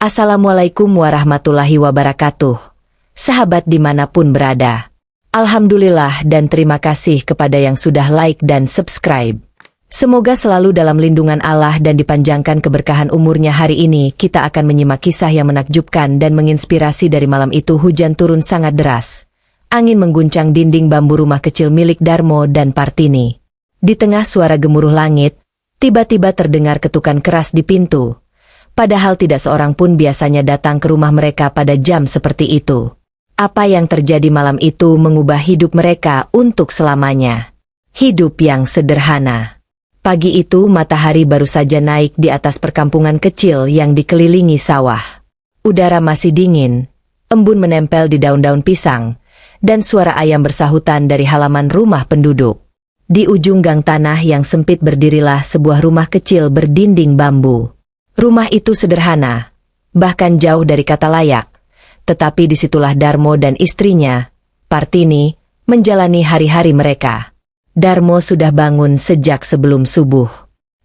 Assalamualaikum warahmatullahi wabarakatuh. Sahabat dimanapun berada. Alhamdulillah dan terima kasih kepada yang sudah like dan subscribe. Semoga selalu dalam lindungan Allah dan dipanjangkan keberkahan umurnya. Hari ini kita akan menyimak kisah yang menakjubkan dan menginspirasi. Dari malam itu hujan turun sangat deras. Angin mengguncang dinding bambu rumah kecil milik Darmo dan Partini. Di tengah suara gemuruh langit, tiba-tiba terdengar ketukan keras di pintu. Padahal tidak seorang pun biasanya datang ke rumah mereka pada jam seperti itu. Apa yang terjadi malam itu mengubah hidup mereka untuk selamanya. Hidup yang sederhana. Pagi itu matahari baru saja naik di atas perkampungan kecil yang dikelilingi sawah. Udara masih dingin, embun menempel di daun-daun pisang, dan suara ayam bersahutan dari halaman rumah penduduk. Di ujung gang tanah yang sempit berdirilah sebuah rumah kecil berdinding bambu. Rumah itu sederhana, bahkan jauh dari kata layak, tetapi disitulah Darmo dan istrinya, Partini, menjalani hari-hari mereka. Darmo sudah bangun sejak sebelum subuh.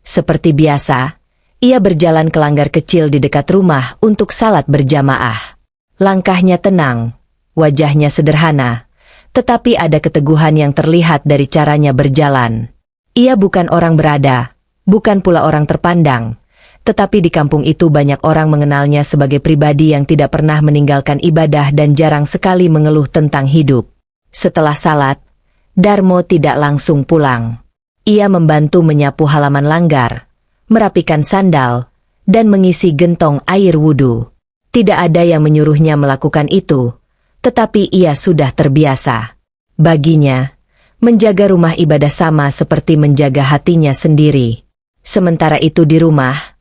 Seperti biasa, ia berjalan ke langgar kecil di dekat rumah untuk salat berjamaah. Langkahnya tenang, wajahnya sederhana, tetapi ada keteguhan yang terlihat dari caranya berjalan. Ia bukan orang berada, bukan pula orang terpandang. Tetapi di kampung itu banyak orang mengenalnya sebagai pribadi yang tidak pernah meninggalkan ibadah dan jarang sekali mengeluh tentang hidup. Setelah salat, Darmo tidak langsung pulang. Ia membantu menyapu halaman langgar, merapikan sandal, dan mengisi gentong air wudhu. Tidak ada yang menyuruhnya melakukan itu, tetapi ia sudah terbiasa. Baginya, menjaga rumah ibadah sama seperti menjaga hatinya sendiri. Sementara itu di rumah,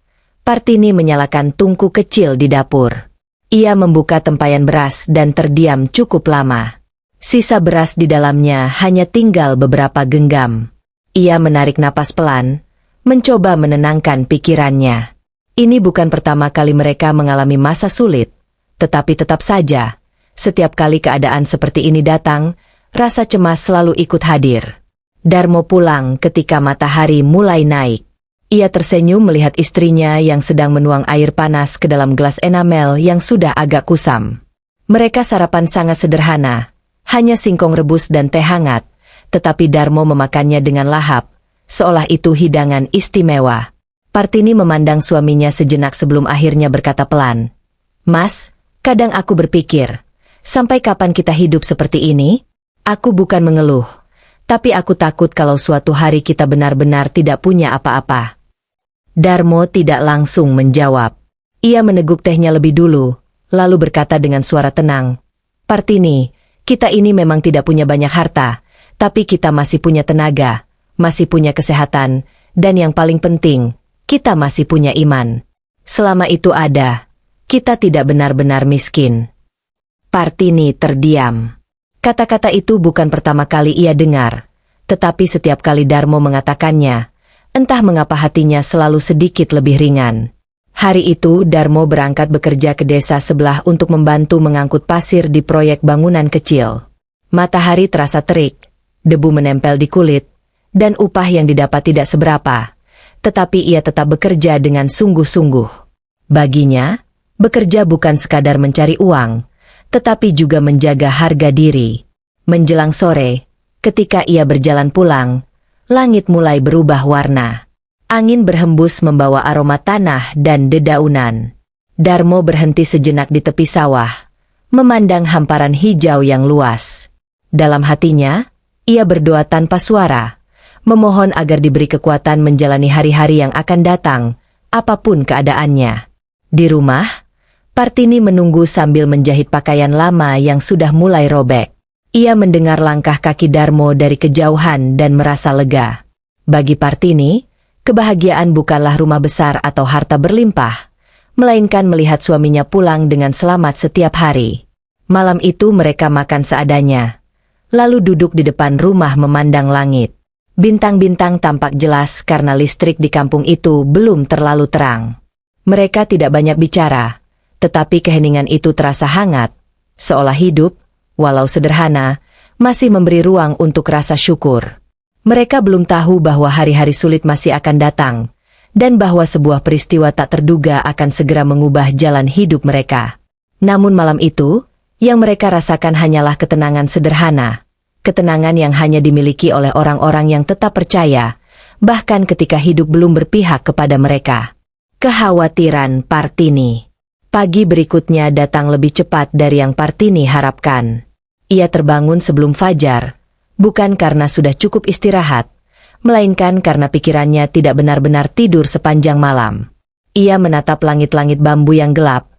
Partini menyalakan tungku kecil di dapur. Ia membuka tempayan beras dan terdiam cukup lama. Sisa beras di dalamnya hanya tinggal beberapa genggam. Ia menarik napas pelan, mencoba menenangkan pikirannya. Ini bukan pertama kali mereka mengalami masa sulit, tetapi tetap saja, setiap kali keadaan seperti ini datang, rasa cemas selalu ikut hadir. Darmo pulang ketika matahari mulai naik. Ia tersenyum melihat istrinya yang sedang menuang air panas ke dalam gelas enamel yang sudah agak kusam. Mereka sarapan sangat sederhana, hanya singkong rebus dan teh hangat, tetapi Darmo memakannya dengan lahap, seolah itu hidangan istimewa. Partini memandang suaminya sejenak sebelum akhirnya berkata pelan, "Mas, kadang aku berpikir, sampai kapan kita hidup seperti ini? Aku bukan mengeluh, tapi aku takut kalau suatu hari kita benar-benar tidak punya apa-apa." Darmo tidak langsung menjawab. Ia meneguk tehnya lebih dulu, lalu berkata dengan suara tenang, "Partini, kita ini memang tidak punya banyak harta, tapi kita masih punya tenaga, masih punya kesehatan, dan yang paling penting, kita masih punya iman. Selama itu ada, kita tidak benar-benar miskin." Partini terdiam. Kata-kata itu bukan pertama kali ia dengar, tetapi setiap kali Darmo mengatakannya, entah mengapa hatinya selalu sedikit lebih ringan. Hari itu Darmo berangkat bekerja ke desa sebelah untuk membantu mengangkut pasir di proyek bangunan kecil. Matahari terasa terik, debu menempel di kulit, dan upah yang didapat tidak seberapa. Tetapi ia tetap bekerja dengan sungguh-sungguh. Baginya, bekerja bukan sekadar mencari uang, tetapi juga menjaga harga diri. Menjelang sore, ketika ia berjalan pulang, langit mulai berubah warna. Angin berhembus membawa aroma tanah dan dedaunan. Darmo berhenti sejenak di tepi sawah, memandang hamparan hijau yang luas. Dalam hatinya, ia berdoa tanpa suara, memohon agar diberi kekuatan menjalani hari-hari yang akan datang, apapun keadaannya. Di rumah, Partini menunggu sambil menjahit pakaian lama yang sudah mulai robek. Ia mendengar langkah kaki Darmo dari kejauhan dan merasa lega. Bagi Partini, kebahagiaan bukanlah rumah besar atau harta berlimpah, melainkan melihat suaminya pulang dengan selamat setiap hari. Malam itu mereka makan seadanya, lalu duduk di depan rumah memandang langit. Bintang-bintang tampak jelas karena listrik di kampung itu belum terlalu terang. Mereka tidak banyak bicara, tetapi keheningan itu terasa hangat, seolah hidup, walau sederhana, masih memberi ruang untuk rasa syukur. Mereka belum tahu bahwa hari-hari sulit masih akan datang, dan bahwa sebuah peristiwa tak terduga akan segera mengubah jalan hidup mereka. Namun malam itu, yang mereka rasakan hanyalah ketenangan sederhana, ketenangan yang hanya dimiliki oleh orang-orang yang tetap percaya, bahkan ketika hidup belum berpihak kepada mereka. Kekhawatiran Partini. Pagi berikutnya datang lebih cepat dari yang Partini harapkan. Ia terbangun sebelum fajar, bukan karena sudah cukup istirahat, melainkan karena pikirannya tidak benar-benar tidur sepanjang malam. Ia menatap langit-langit bambu yang gelap,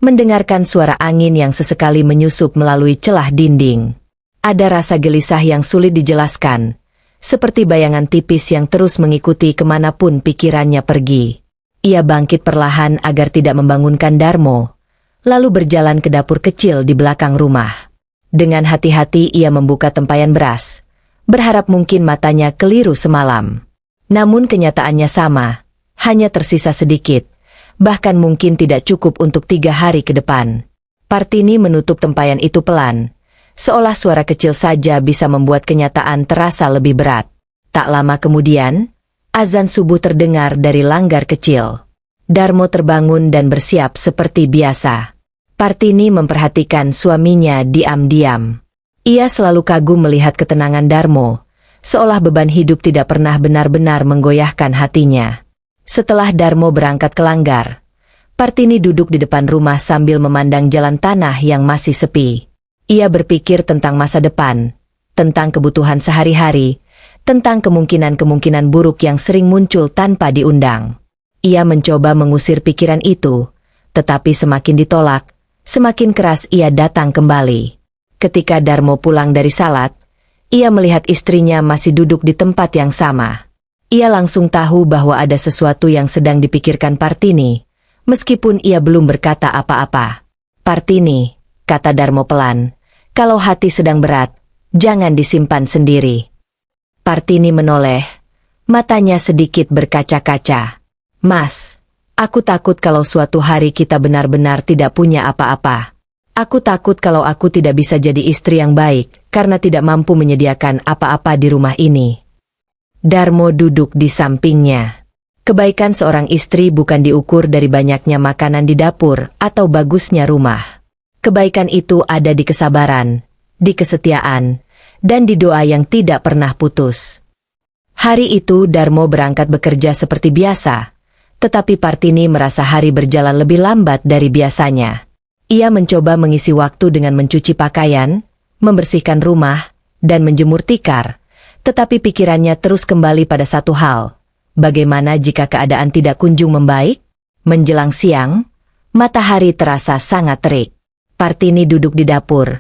mendengarkan suara angin yang sesekali menyusup melalui celah dinding. Ada rasa gelisah yang sulit dijelaskan, seperti bayangan tipis yang terus mengikuti kemanapun pikirannya pergi. Ia bangkit perlahan agar tidak membangunkan Darmo, lalu berjalan ke dapur kecil di belakang rumah. Dengan hati-hati ia membuka tempayan beras, berharap mungkin matanya keliru semalam. Namun kenyataannya sama, hanya tersisa sedikit, bahkan mungkin tidak cukup untuk 3 hari ke depan. Partini menutup tempayan itu pelan, seolah suara kecil saja bisa membuat kenyataan terasa lebih berat. Tak lama kemudian, azan subuh terdengar dari langgar kecil. Darmo terbangun dan bersiap seperti biasa. Partini memperhatikan suaminya diam-diam. Ia selalu kagum melihat ketenangan Darmo, seolah beban hidup tidak pernah benar-benar menggoyahkan hatinya. Setelah Darmo berangkat ke langgar, Partini duduk di depan rumah sambil memandang jalan tanah yang masih sepi. Ia berpikir tentang masa depan, tentang kebutuhan sehari-hari, tentang kemungkinan-kemungkinan buruk yang sering muncul tanpa diundang. Ia mencoba mengusir pikiran itu, tetapi semakin ditolak, semakin keras ia datang kembali. Ketika Darmo pulang dari salat, ia melihat istrinya masih duduk di tempat yang sama. Ia langsung tahu bahwa ada sesuatu yang sedang dipikirkan Partini, meskipun ia belum berkata apa-apa. "Partini," kata Darmo pelan, "kalau hati sedang berat, jangan disimpan sendiri." Partini menoleh, matanya sedikit berkaca-kaca. "Mas, aku takut kalau suatu hari kita benar-benar tidak punya apa-apa. Aku takut kalau aku tidak bisa jadi istri yang baik, karena tidak mampu menyediakan apa-apa di rumah ini." Darmo duduk di sampingnya. Kebaikan seorang istri bukan diukur dari banyaknya makanan di dapur atau bagusnya rumah. Kebaikan itu ada di kesabaran, di kesetiaan, dan di doa yang tidak pernah putus. Hari itu Darmo berangkat bekerja seperti biasa, tetapi Partini merasa hari berjalan lebih lambat dari biasanya. Ia mencoba mengisi waktu dengan mencuci pakaian, membersihkan rumah, dan menjemur tikar, tetapi pikirannya terus kembali pada satu hal. Bagaimana jika keadaan tidak kunjung membaik? Menjelang siang, matahari terasa sangat terik. Partini duduk di dapur,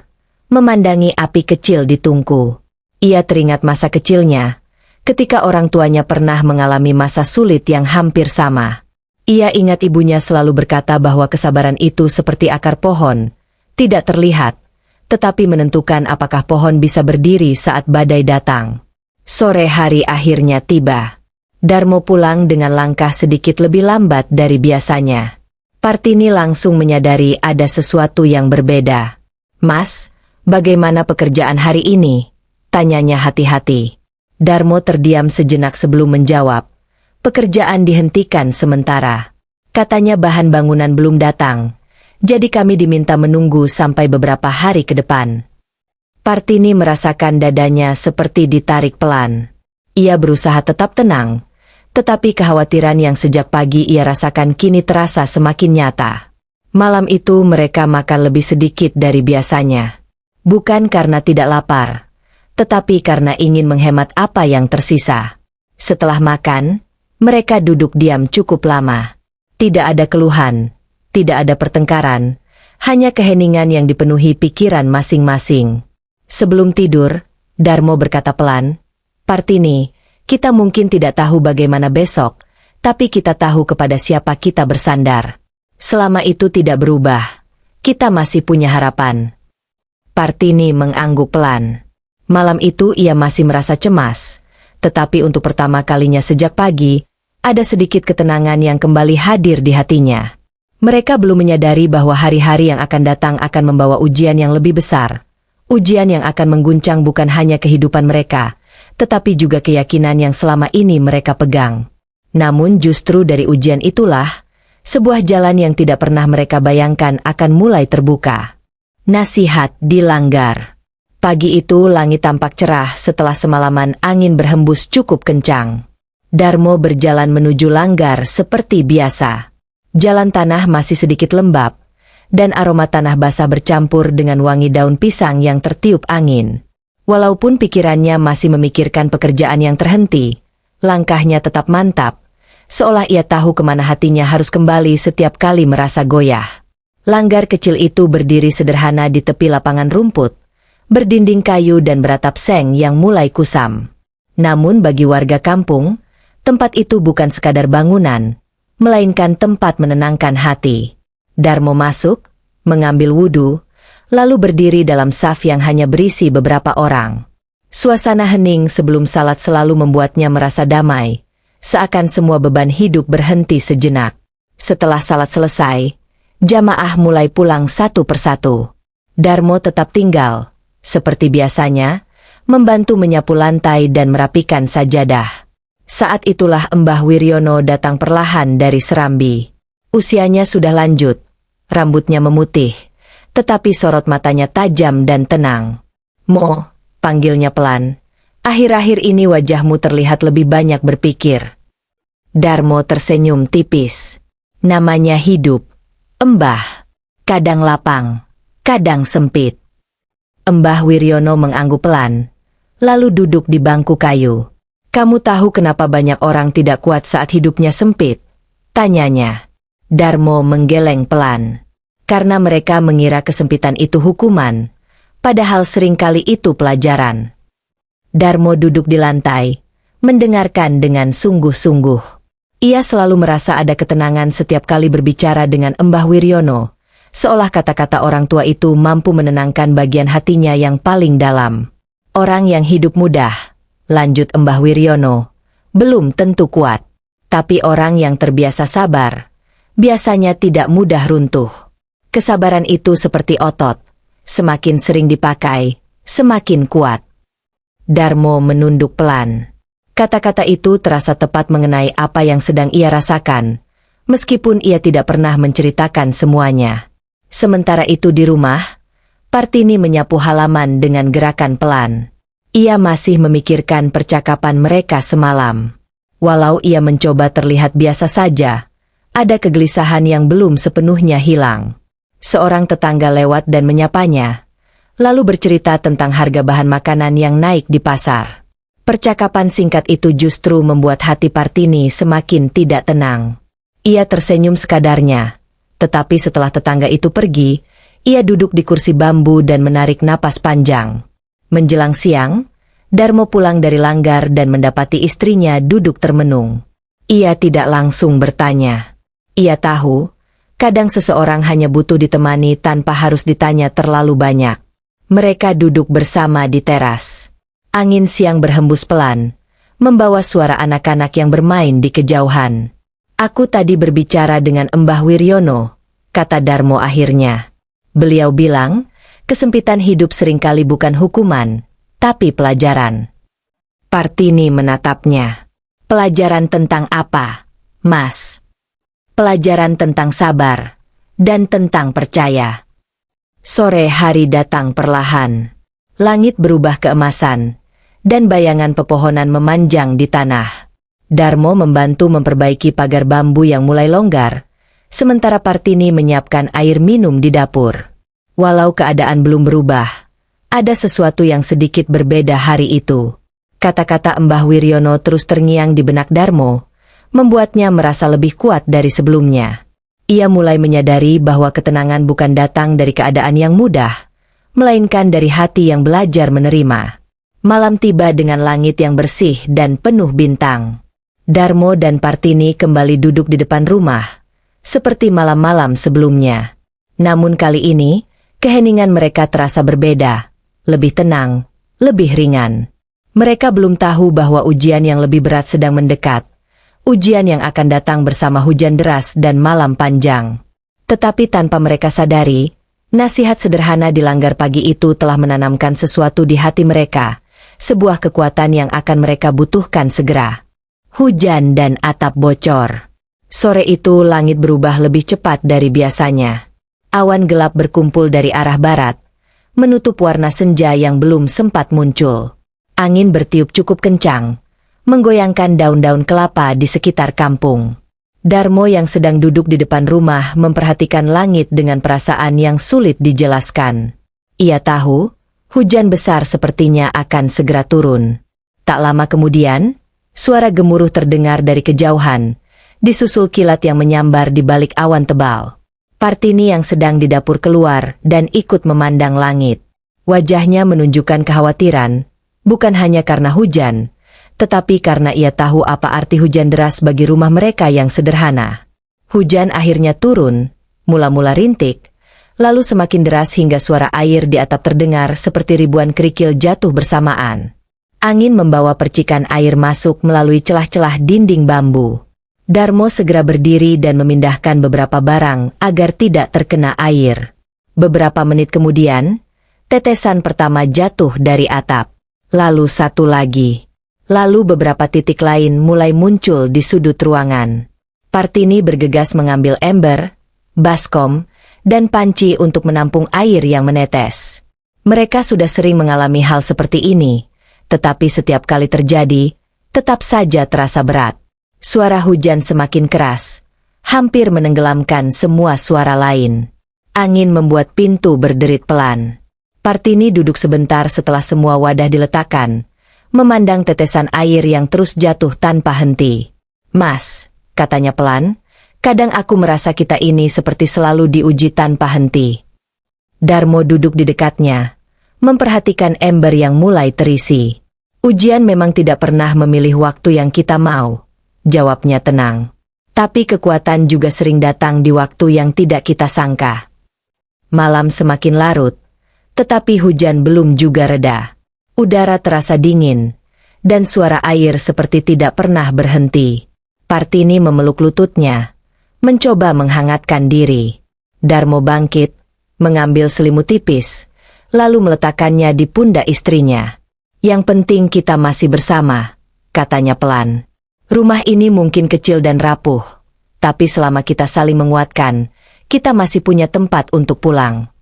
memandangi api kecil di tungku. Ia teringat masa kecilnya, ketika orang tuanya pernah mengalami masa sulit yang hampir sama. Ia ingat ibunya selalu berkata bahwa kesabaran itu seperti akar pohon, tidak terlihat, tetapi menentukan apakah pohon bisa berdiri saat badai datang. Sore hari akhirnya tiba. Darmo pulang dengan langkah sedikit lebih lambat dari biasanya. Partini langsung menyadari ada sesuatu yang berbeda. "Mas, bagaimana pekerjaan hari ini?" tanyanya hati-hati. Darmo terdiam sejenak sebelum menjawab. "Pekerjaan dihentikan sementara. Katanya bahan bangunan belum datang, jadi kami diminta menunggu sampai beberapa hari ke depan." Partini merasakan dadanya seperti ditarik pelan. Ia berusaha tetap tenang, tetapi kekhawatiran yang sejak pagi ia rasakan kini terasa semakin nyata. Malam itu mereka makan lebih sedikit dari biasanya. Bukan karena tidak lapar, tetapi karena ingin menghemat apa yang tersisa. Setelah makan, mereka duduk diam cukup lama. Tidak ada keluhan, tidak ada pertengkaran, hanya keheningan yang dipenuhi pikiran masing-masing. Sebelum tidur, Darmo berkata pelan, "Partini, kita mungkin tidak tahu bagaimana besok, tapi kita tahu kepada siapa kita bersandar. Selama itu tidak berubah, kita masih punya harapan." Partini mengangguk pelan. Malam itu ia masih merasa cemas, tetapi untuk pertama kalinya sejak pagi, ada sedikit ketenangan yang kembali hadir di hatinya. Mereka belum menyadari bahwa hari-hari yang akan datang akan membawa ujian yang lebih besar. Ujian yang akan mengguncang bukan hanya kehidupan mereka, tetapi juga keyakinan yang selama ini mereka pegang. Namun justru dari ujian itulah, sebuah jalan yang tidak pernah mereka bayangkan akan mulai terbuka. Nasihat dilanggar. Pagi itu langit tampak cerah setelah semalaman angin berhembus cukup kencang. Darmo berjalan menuju langgar seperti biasa. Jalan tanah masih sedikit lembab, dan aroma tanah basah bercampur dengan wangi daun pisang yang tertiup angin. Walaupun pikirannya masih memikirkan pekerjaan yang terhenti, langkahnya tetap mantap, seolah ia tahu kemana hatinya harus kembali setiap kali merasa goyah. Langgar kecil itu berdiri sederhana di tepi lapangan rumput, berdinding kayu dan beratap seng yang mulai kusam. Namun bagi warga kampung, tempat itu bukan sekadar bangunan, melainkan tempat menenangkan hati. Darmo masuk, mengambil wudhu, lalu berdiri dalam saf yang hanya berisi beberapa orang. Suasana hening sebelum salat selalu membuatnya merasa damai, seakan semua beban hidup berhenti sejenak. Setelah salat selesai, jamaah mulai pulang satu persatu. Darmo tetap tinggal, seperti biasanya, membantu menyapu lantai dan merapikan sajadah. Saat itulah Mbah Wiryono datang perlahan dari Serambi. Usianya sudah lanjut, rambutnya memutih, tetapi sorot matanya tajam dan tenang. "Mo," panggilnya pelan, "akhir-akhir ini wajahmu terlihat lebih banyak berpikir." Darmo tersenyum tipis. Namanya hidup, Mbah. Kadang lapang, kadang sempit. Mbah Wiryono mengangguk pelan, lalu duduk di bangku kayu. "Kamu tahu kenapa banyak orang tidak kuat saat hidupnya sempit?" tanyanya. Darmo menggeleng pelan. Karena mereka mengira kesempitan itu hukuman, padahal seringkali itu pelajaran. Darmo duduk di lantai, mendengarkan dengan sungguh-sungguh. Ia selalu merasa ada ketenangan setiap kali berbicara dengan Mbah Wiryono, seolah kata-kata orang tua itu mampu menenangkan bagian hatinya yang paling dalam. Orang yang hidup mudah, lanjut Mbah Wiryono, belum tentu kuat. Tapi orang yang terbiasa sabar, biasanya tidak mudah runtuh. Kesabaran itu seperti otot, semakin sering dipakai, semakin kuat. Darmo menunduk pelan. Kata-kata itu terasa tepat mengenai apa yang sedang ia rasakan, meskipun ia tidak pernah menceritakan semuanya. Sementara itu di rumah, Partini menyapu halaman dengan gerakan pelan. Ia masih memikirkan percakapan mereka semalam. Walau ia mencoba terlihat biasa saja, ada kegelisahan yang belum sepenuhnya hilang. Seorang tetangga lewat dan menyapanya, lalu bercerita tentang harga bahan makanan yang naik di pasar. Percakapan singkat itu justru membuat hati Partini semakin tidak tenang. Ia tersenyum sekadarnya, tetapi setelah tetangga itu pergi, ia duduk di kursi bambu dan menarik napas panjang. Menjelang siang, Darmo pulang dari langgar dan mendapati istrinya duduk termenung. Ia tidak langsung bertanya. Ia tahu, kadang seseorang hanya butuh ditemani tanpa harus ditanya terlalu banyak. Mereka duduk bersama di teras. Angin siang berhembus pelan, membawa suara anak-anak yang bermain di kejauhan. "Aku tadi berbicara dengan Mbah Wiryono," kata Darmo akhirnya. Beliau bilang, kesempitan hidup seringkali bukan hukuman, tapi pelajaran. Partini menatapnya. "Pelajaran tentang apa, Mas?" "Pelajaran tentang sabar, dan tentang percaya." Sore hari datang perlahan. Langit berubah keemasan, dan bayangan pepohonan memanjang di tanah. Darmo membantu memperbaiki pagar bambu yang mulai longgar, sementara Partini menyiapkan air minum di dapur. Walau keadaan belum berubah, ada sesuatu yang sedikit berbeda hari itu. Kata-kata Mbah Wiryono terus terngiang di benak Darmo, membuatnya merasa lebih kuat dari sebelumnya. Ia mulai menyadari bahwa ketenangan bukan datang dari keadaan yang mudah, melainkan dari hati yang belajar menerima. Malam tiba dengan langit yang bersih dan penuh bintang. Darmo dan Partini kembali duduk di depan rumah, seperti malam-malam sebelumnya. Namun kali ini, keheningan mereka terasa berbeda, lebih tenang, lebih ringan. Mereka belum tahu bahwa ujian yang lebih berat sedang mendekat. Ujian yang akan datang bersama hujan deras dan malam panjang. Tetapi tanpa mereka sadari, nasihat sederhana di langgar pagi itu telah menanamkan sesuatu di hati mereka, sebuah kekuatan yang akan mereka butuhkan segera. hujan dan atap bocor. Sore itu langit berubah lebih cepat dari biasanya. Awan gelap berkumpul dari arah barat, menutup warna senja yang belum sempat muncul. Angin bertiup cukup kencang, menggoyangkan daun-daun kelapa di sekitar kampung. Darmo yang sedang duduk di depan rumah memperhatikan langit dengan perasaan yang sulit dijelaskan. Ia tahu, hujan besar sepertinya akan segera turun. Tak lama kemudian, suara gemuruh terdengar dari kejauhan, disusul kilat yang menyambar di balik awan tebal. Partini yang sedang di dapur keluar dan ikut memandang langit. Wajahnya menunjukkan kekhawatiran, bukan hanya karena hujan, tetapi karena ia tahu apa arti hujan deras bagi rumah mereka yang sederhana. Hujan akhirnya turun, mula-mula rintik, lalu semakin deras hingga suara air di atap terdengar seperti ribuan kerikil jatuh bersamaan. Angin membawa percikan air masuk melalui celah-celah dinding bambu. Darmo segera berdiri dan memindahkan beberapa barang agar tidak terkena air. Beberapa menit kemudian, tetesan pertama jatuh dari atap. Lalu satu lagi. Lalu beberapa titik lain mulai muncul di sudut ruangan. Partini bergegas mengambil ember, baskom, dan panci untuk menampung air yang menetes. Mereka sudah sering mengalami hal seperti ini, tetapi setiap kali terjadi, tetap saja terasa berat. Suara hujan semakin keras, hampir menenggelamkan semua suara lain. Angin membuat pintu berderit pelan. Partini duduk sebentar setelah semua wadah diletakkan, memandang tetesan air yang terus jatuh tanpa henti. "Mas," katanya pelan, "kadang aku merasa kita ini seperti selalu diuji tanpa henti." Darmo duduk di dekatnya, memperhatikan ember yang mulai terisi. "Ujian memang tidak pernah memilih waktu yang kita mau," jawabnya tenang. "Tapi kekuatan juga sering datang di waktu yang tidak kita sangka." Malam semakin larut, tetapi hujan belum juga reda. Udara terasa dingin, dan suara air seperti tidak pernah berhenti. Partini memeluk lututnya, mencoba menghangatkan diri. Darmo bangkit, mengambil selimut tipis, lalu meletakkannya di pundak istrinya. "Yang penting kita masih bersama," katanya pelan. "Rumah ini mungkin kecil dan rapuh, tapi selama kita saling menguatkan, kita masih punya tempat untuk pulang."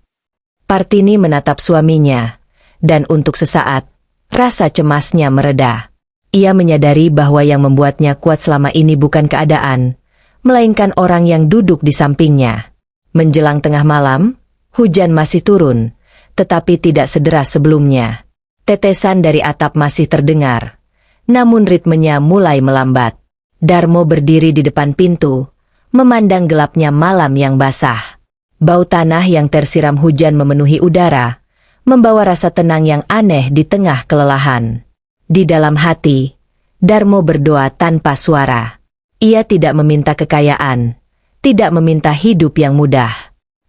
Partini menatap suaminya, dan untuk sesaat, rasa cemasnya mereda. Ia menyadari bahwa yang membuatnya kuat selama ini bukan keadaan, melainkan orang yang duduk di sampingnya. Menjelang tengah malam, hujan masih turun, tetapi tidak sederas sebelumnya. Tetesan dari atap masih terdengar, namun ritmenya mulai melambat. Darmo berdiri di depan pintu, memandang gelapnya malam yang basah. Bau tanah yang tersiram hujan memenuhi udara, membawa rasa tenang yang aneh di tengah kelelahan. Di dalam hati, Darmo berdoa tanpa suara. Ia tidak meminta kekayaan, tidak meminta hidup yang mudah.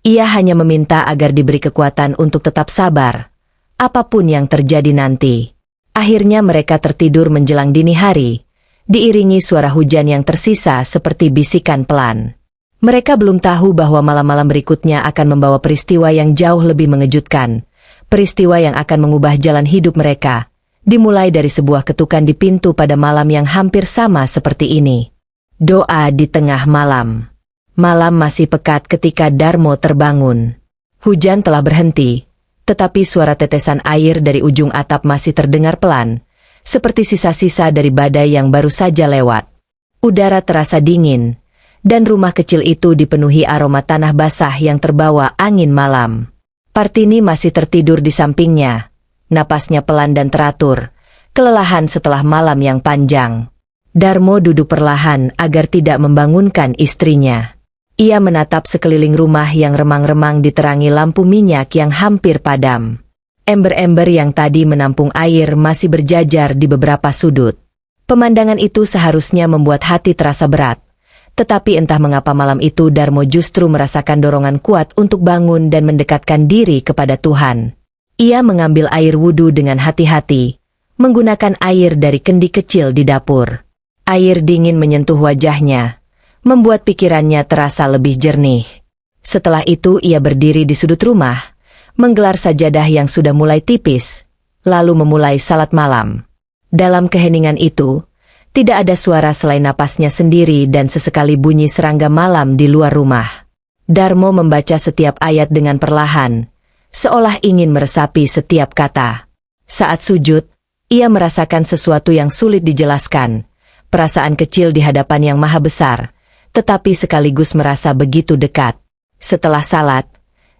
Ia hanya meminta agar diberi kekuatan untuk tetap sabar, apapun yang terjadi nanti. Akhirnya mereka tertidur menjelang dini hari, diiringi suara hujan yang tersisa seperti bisikan pelan. Mereka belum tahu bahwa malam-malam berikutnya akan membawa peristiwa yang jauh lebih mengejutkan. Peristiwa yang akan mengubah jalan hidup mereka, dimulai dari sebuah ketukan di pintu pada malam yang hampir sama seperti ini. Doa di tengah malam. Malam masih pekat ketika Darmo terbangun. Hujan telah berhenti, tetapi suara tetesan air dari ujung atap masih terdengar pelan, seperti sisa-sisa dari badai yang baru saja lewat. Udara terasa dingin, dan rumah kecil itu dipenuhi aroma tanah basah yang terbawa angin malam. Partini masih tertidur di sampingnya, napasnya pelan dan teratur, kelelahan setelah malam yang panjang. Darmo duduk perlahan agar tidak membangunkan istrinya. Ia menatap sekeliling rumah yang remang-remang diterangi lampu minyak yang hampir padam. Ember-ember yang tadi menampung air masih berjajar di beberapa sudut. Pemandangan itu seharusnya membuat hati terasa berat. Tetapi entah mengapa malam itu Darmo justru merasakan dorongan kuat untuk bangun dan mendekatkan diri kepada Tuhan. Ia mengambil air wudhu dengan hati-hati, menggunakan air dari kendi kecil di dapur. Air dingin menyentuh wajahnya, membuat pikirannya terasa lebih jernih. Setelah itu ia berdiri di sudut rumah, menggelar sajadah yang sudah mulai tipis, lalu memulai salat malam. Dalam keheningan itu, Tidak ada suara selain napasnya sendiri dan sesekali bunyi serangga malam di luar rumah. Darmo membaca setiap ayat dengan perlahan, seolah ingin meresapi setiap kata. Saat sujud, ia merasakan sesuatu yang sulit dijelaskan, perasaan kecil di hadapan yang maha besar, tetapi sekaligus merasa begitu dekat. Setelah salat,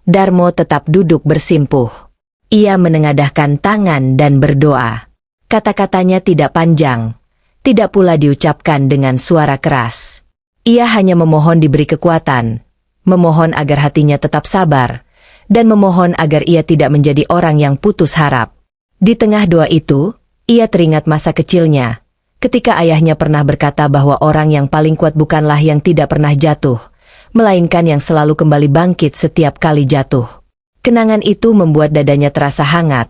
Darmo tetap duduk bersimpuh. Ia menengadahkan tangan dan berdoa. Kata-katanya tidak panjang, tidak pula diucapkan dengan suara keras. Ia hanya memohon diberi kekuatan, memohon agar hatinya tetap sabar, dan memohon agar ia tidak menjadi orang yang putus harap. Di tengah doa itu, ia teringat masa kecilnya, ketika ayahnya pernah berkata bahwa orang yang paling kuat bukanlah yang tidak pernah jatuh, melainkan yang selalu kembali bangkit setiap kali jatuh. Kenangan itu membuat dadanya terasa hangat,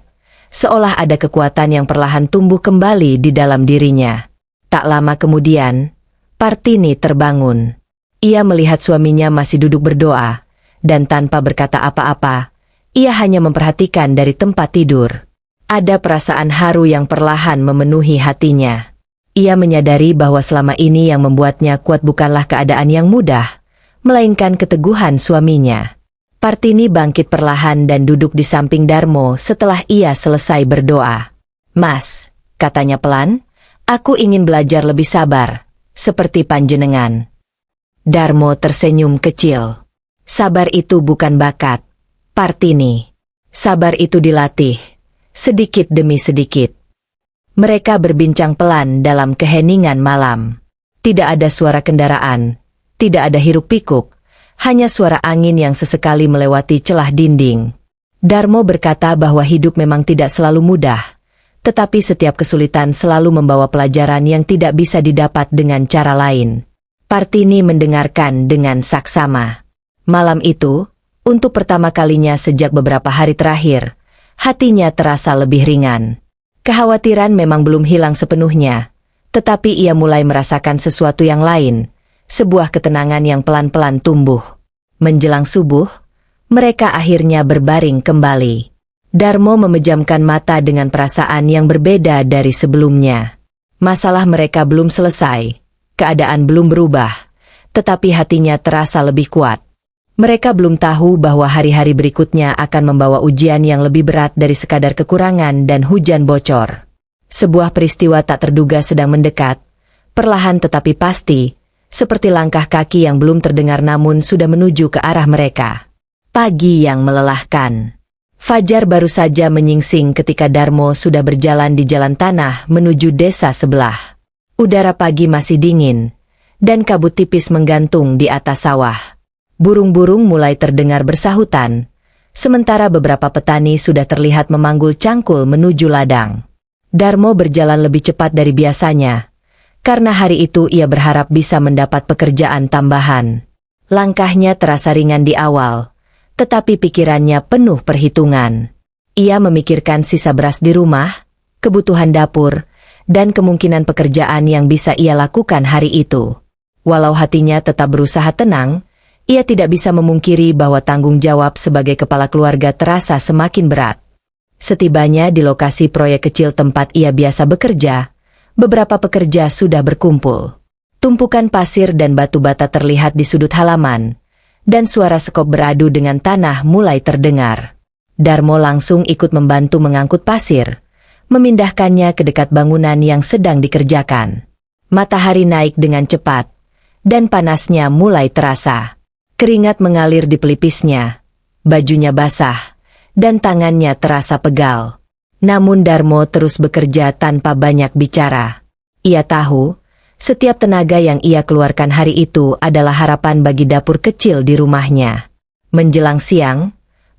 seolah ada kekuatan yang perlahan tumbuh kembali di dalam dirinya. Tak lama kemudian, Partini terbangun. Ia melihat suaminya masih duduk berdoa, dan tanpa berkata apa-apa, ia hanya memperhatikan dari tempat tidur. Ada perasaan haru yang perlahan memenuhi hatinya. Ia menyadari bahwa selama ini yang membuatnya kuat bukanlah keadaan yang mudah, melainkan keteguhan suaminya. Partini bangkit perlahan dan duduk di samping Darmo setelah ia selesai berdoa. "Mas," katanya pelan, "aku ingin belajar lebih sabar, seperti panjenengan." Darmo tersenyum kecil. Sabar itu bukan bakat, Partini. Sabar itu dilatih, sedikit demi sedikit. Mereka berbincang pelan dalam keheningan malam. Tidak ada suara kendaraan, tidak ada hiruk-pikuk, hanya suara angin yang sesekali melewati celah dinding. Darmo berkata bahwa hidup memang tidak selalu mudah, tetapi setiap kesulitan selalu membawa pelajaran yang tidak bisa didapat dengan cara lain. Partini mendengarkan dengan saksama. Malam itu, untuk pertama kalinya sejak beberapa hari terakhir, hatinya terasa lebih ringan. Kekhawatiran memang belum hilang sepenuhnya, tetapi ia mulai merasakan sesuatu yang lain, sebuah ketenangan yang pelan-pelan tumbuh. Menjelang subuh, mereka akhirnya berbaring kembali. Darmo memejamkan mata dengan perasaan yang berbeda dari sebelumnya. Masalah mereka belum selesai, keadaan belum berubah, tetapi hatinya terasa lebih kuat. Mereka belum tahu bahwa hari-hari berikutnya akan membawa ujian yang lebih berat dari sekadar kekurangan dan hujan bocor. Sebuah peristiwa tak terduga sedang mendekat, perlahan tetapi pasti, seperti langkah kaki yang belum terdengar namun sudah menuju ke arah mereka. Pagi yang melelahkan. Fajar baru saja menyingsing ketika Darmo sudah berjalan di jalan tanah menuju desa sebelah. Udara pagi masih dingin, dan kabut tipis menggantung di atas sawah. Burung-burung mulai terdengar bersahutan, sementara beberapa petani sudah terlihat memanggul cangkul menuju ladang. Darmo berjalan lebih cepat dari biasanya, karena hari itu ia berharap bisa mendapat pekerjaan tambahan. Langkahnya terasa ringan di awal, tetapi pikirannya penuh perhitungan. Ia memikirkan sisa beras di rumah, kebutuhan dapur, dan kemungkinan pekerjaan yang bisa ia lakukan hari itu. Walau hatinya tetap berusaha tenang, ia tidak bisa memungkiri bahwa tanggung jawab sebagai kepala keluarga terasa semakin berat. Setibanya di lokasi proyek kecil tempat ia biasa bekerja, beberapa pekerja sudah berkumpul. Tumpukan pasir dan batu bata terlihat di sudut halaman, dan suara sekop beradu dengan tanah mulai terdengar. Darmo langsung ikut membantu mengangkut pasir, memindahkannya ke dekat bangunan yang sedang dikerjakan. Matahari naik dengan cepat, dan panasnya mulai terasa. Keringat mengalir di pelipisnya, bajunya basah, dan tangannya terasa pegal. Namun Darmo terus bekerja tanpa banyak bicara. Ia tahu, setiap tenaga yang ia keluarkan hari itu adalah harapan bagi dapur kecil di rumahnya. Menjelang siang,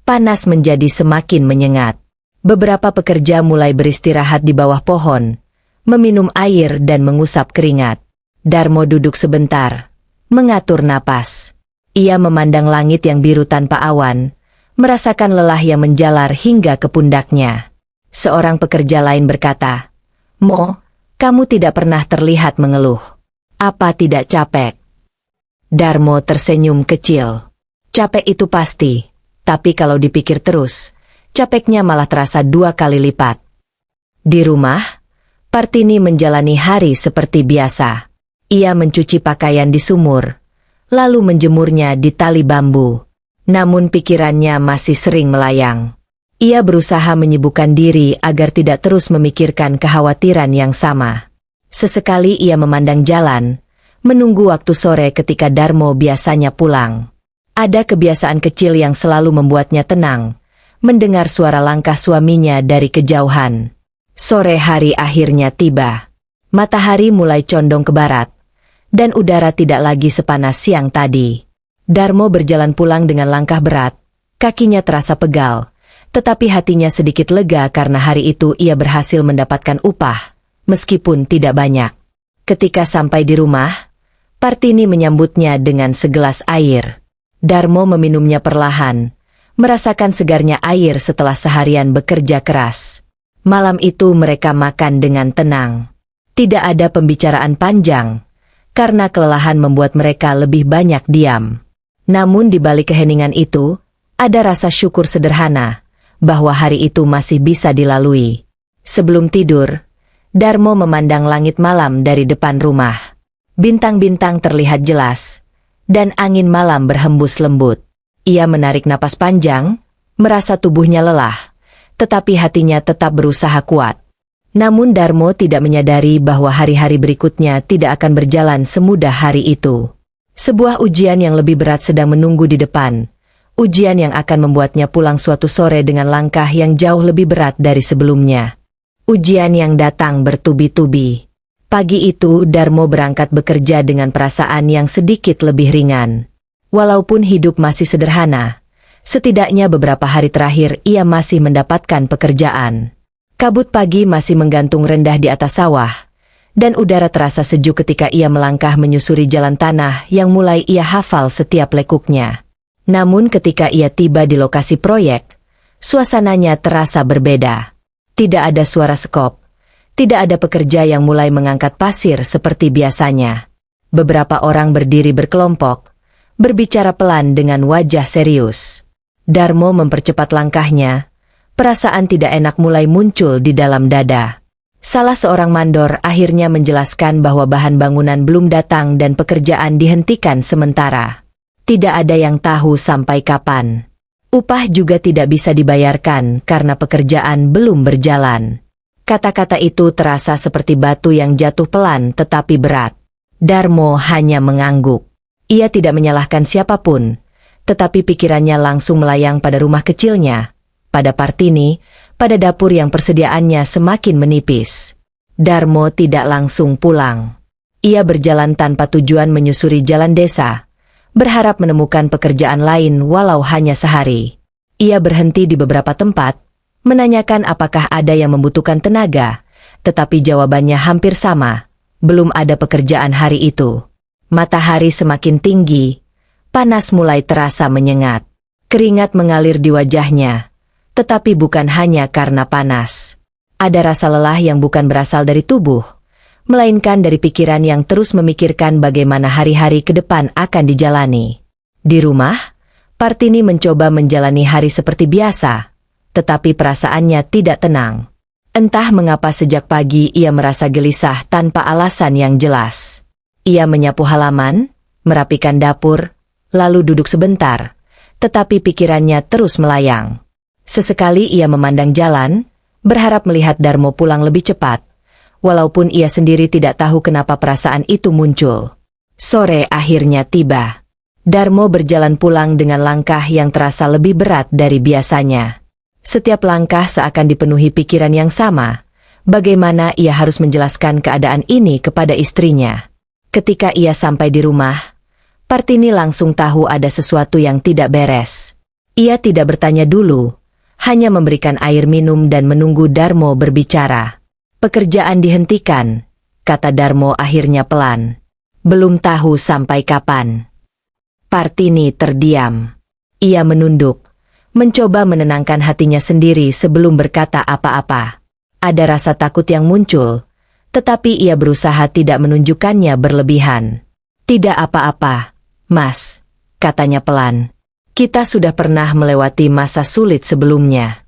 panas menjadi semakin menyengat. Beberapa pekerja mulai beristirahat di bawah pohon, meminum air dan mengusap keringat. Darmo duduk sebentar, mengatur napas. Ia memandang langit yang biru tanpa awan, merasakan lelah yang menjalar hingga ke pundaknya. Seorang pekerja lain berkata, "Mo, kamu tidak pernah terlihat mengeluh. Apa tidak capek?" Darmo tersenyum kecil. Capek itu pasti, tapi kalau dipikir terus, capeknya malah terasa 2 kali lipat. Di rumah, Partini menjalani hari seperti biasa. Ia mencuci pakaian di sumur, lalu menjemurnya di tali bambu. Namun pikirannya masih sering melayang. Ia berusaha menyibukkan diri agar tidak terus memikirkan kekhawatiran yang sama. Sesekali ia memandang jalan, menunggu waktu sore ketika Darmo biasanya pulang. Ada kebiasaan kecil yang selalu membuatnya tenang, mendengar suara langkah suaminya dari kejauhan. Sore hari akhirnya tiba. Matahari mulai condong ke barat, dan udara tidak lagi sepanas siang tadi. Darmo berjalan pulang dengan langkah berat, kakinya terasa pegal, tetapi hatinya sedikit lega karena hari itu ia berhasil mendapatkan upah, meskipun tidak banyak. Ketika sampai di rumah, Partini menyambutnya dengan segelas air. Darmo meminumnya perlahan, merasakan segarnya air setelah seharian bekerja keras. Malam itu mereka makan dengan tenang. Tidak ada pembicaraan panjang, karena kelelahan membuat mereka lebih banyak diam. Namun di balik keheningan itu, ada rasa syukur sederhana, bahwa hari itu masih bisa dilalui. Sebelum tidur, Darmo memandang langit malam dari depan rumah. Bintang-bintang terlihat jelas, dan angin malam berhembus lembut. Ia menarik napas panjang, merasa tubuhnya lelah, tetapi hatinya tetap berusaha kuat. Namun Darmo tidak menyadari bahwa hari-hari berikutnya tidak akan berjalan semudah hari itu. Sebuah ujian yang lebih berat sedang menunggu di depan. Ujian yang akan membuatnya pulang suatu sore dengan langkah yang jauh lebih berat dari sebelumnya. Ujian yang datang bertubi-tubi. Pagi itu Darmo berangkat bekerja dengan perasaan yang sedikit lebih ringan. Walaupun hidup masih sederhana, setidaknya beberapa hari terakhir ia masih mendapatkan pekerjaan. Kabut pagi masih menggantung rendah di atas sawah, dan udara terasa sejuk ketika ia melangkah menyusuri jalan tanah yang mulai ia hafal setiap lekuknya. Namun ketika ia tiba di lokasi proyek, suasananya terasa berbeda. Tidak ada suara skop, tidak ada pekerja yang mulai mengangkat pasir seperti biasanya. Beberapa orang berdiri berkelompok, berbicara pelan dengan wajah serius. Darmo mempercepat langkahnya, perasaan tidak enak mulai muncul di dalam dada. Salah seorang mandor akhirnya menjelaskan bahwa bahan bangunan belum datang dan pekerjaan dihentikan sementara. Tidak ada yang tahu sampai kapan. Upah juga tidak bisa dibayarkan karena pekerjaan belum berjalan. Kata-kata itu terasa seperti batu yang jatuh pelan tetapi berat. Darmo hanya mengangguk. Ia tidak menyalahkan siapapun, tetapi pikirannya langsung melayang pada rumah kecilnya, pada Partini, pada dapur yang persediaannya semakin menipis. Darmo tidak langsung pulang. Ia berjalan tanpa tujuan menyusuri jalan desa, berharap menemukan pekerjaan lain walau hanya sehari. Ia berhenti di beberapa tempat, menanyakan apakah ada yang membutuhkan tenaga, tetapi jawabannya hampir sama, belum ada pekerjaan hari itu. Matahari semakin tinggi, panas mulai terasa menyengat. Keringat mengalir di wajahnya, tetapi bukan hanya karena panas. Ada rasa lelah yang bukan berasal dari tubuh, melainkan dari pikiran yang terus memikirkan bagaimana hari-hari ke depan akan dijalani. Di rumah, Partini mencoba menjalani hari seperti biasa, tetapi perasaannya tidak tenang. Entah mengapa sejak pagi ia merasa gelisah tanpa alasan yang jelas. Ia menyapu halaman, merapikan dapur, lalu duduk sebentar, tetapi pikirannya terus melayang. Sesekali ia memandang jalan, berharap melihat Darmo pulang lebih cepat, walaupun ia sendiri tidak tahu kenapa perasaan itu muncul. Sore akhirnya tiba. Darmo berjalan pulang dengan langkah yang terasa lebih berat dari biasanya. Setiap langkah seakan dipenuhi pikiran yang sama, bagaimana ia harus menjelaskan keadaan ini kepada istrinya. Ketika ia sampai di rumah, Partini langsung tahu ada sesuatu yang tidak beres. Ia tidak bertanya dulu, hanya memberikan air minum dan menunggu Darmo berbicara. Pekerjaan dihentikan, kata Darmo akhirnya pelan. Belum tahu sampai kapan. Partini terdiam. Ia menunduk, mencoba menenangkan hatinya sendiri sebelum berkata apa-apa. Ada rasa takut yang muncul, tetapi ia berusaha tidak menunjukkannya berlebihan. Tidak apa-apa, Mas, katanya pelan. Kita sudah pernah melewati masa sulit sebelumnya.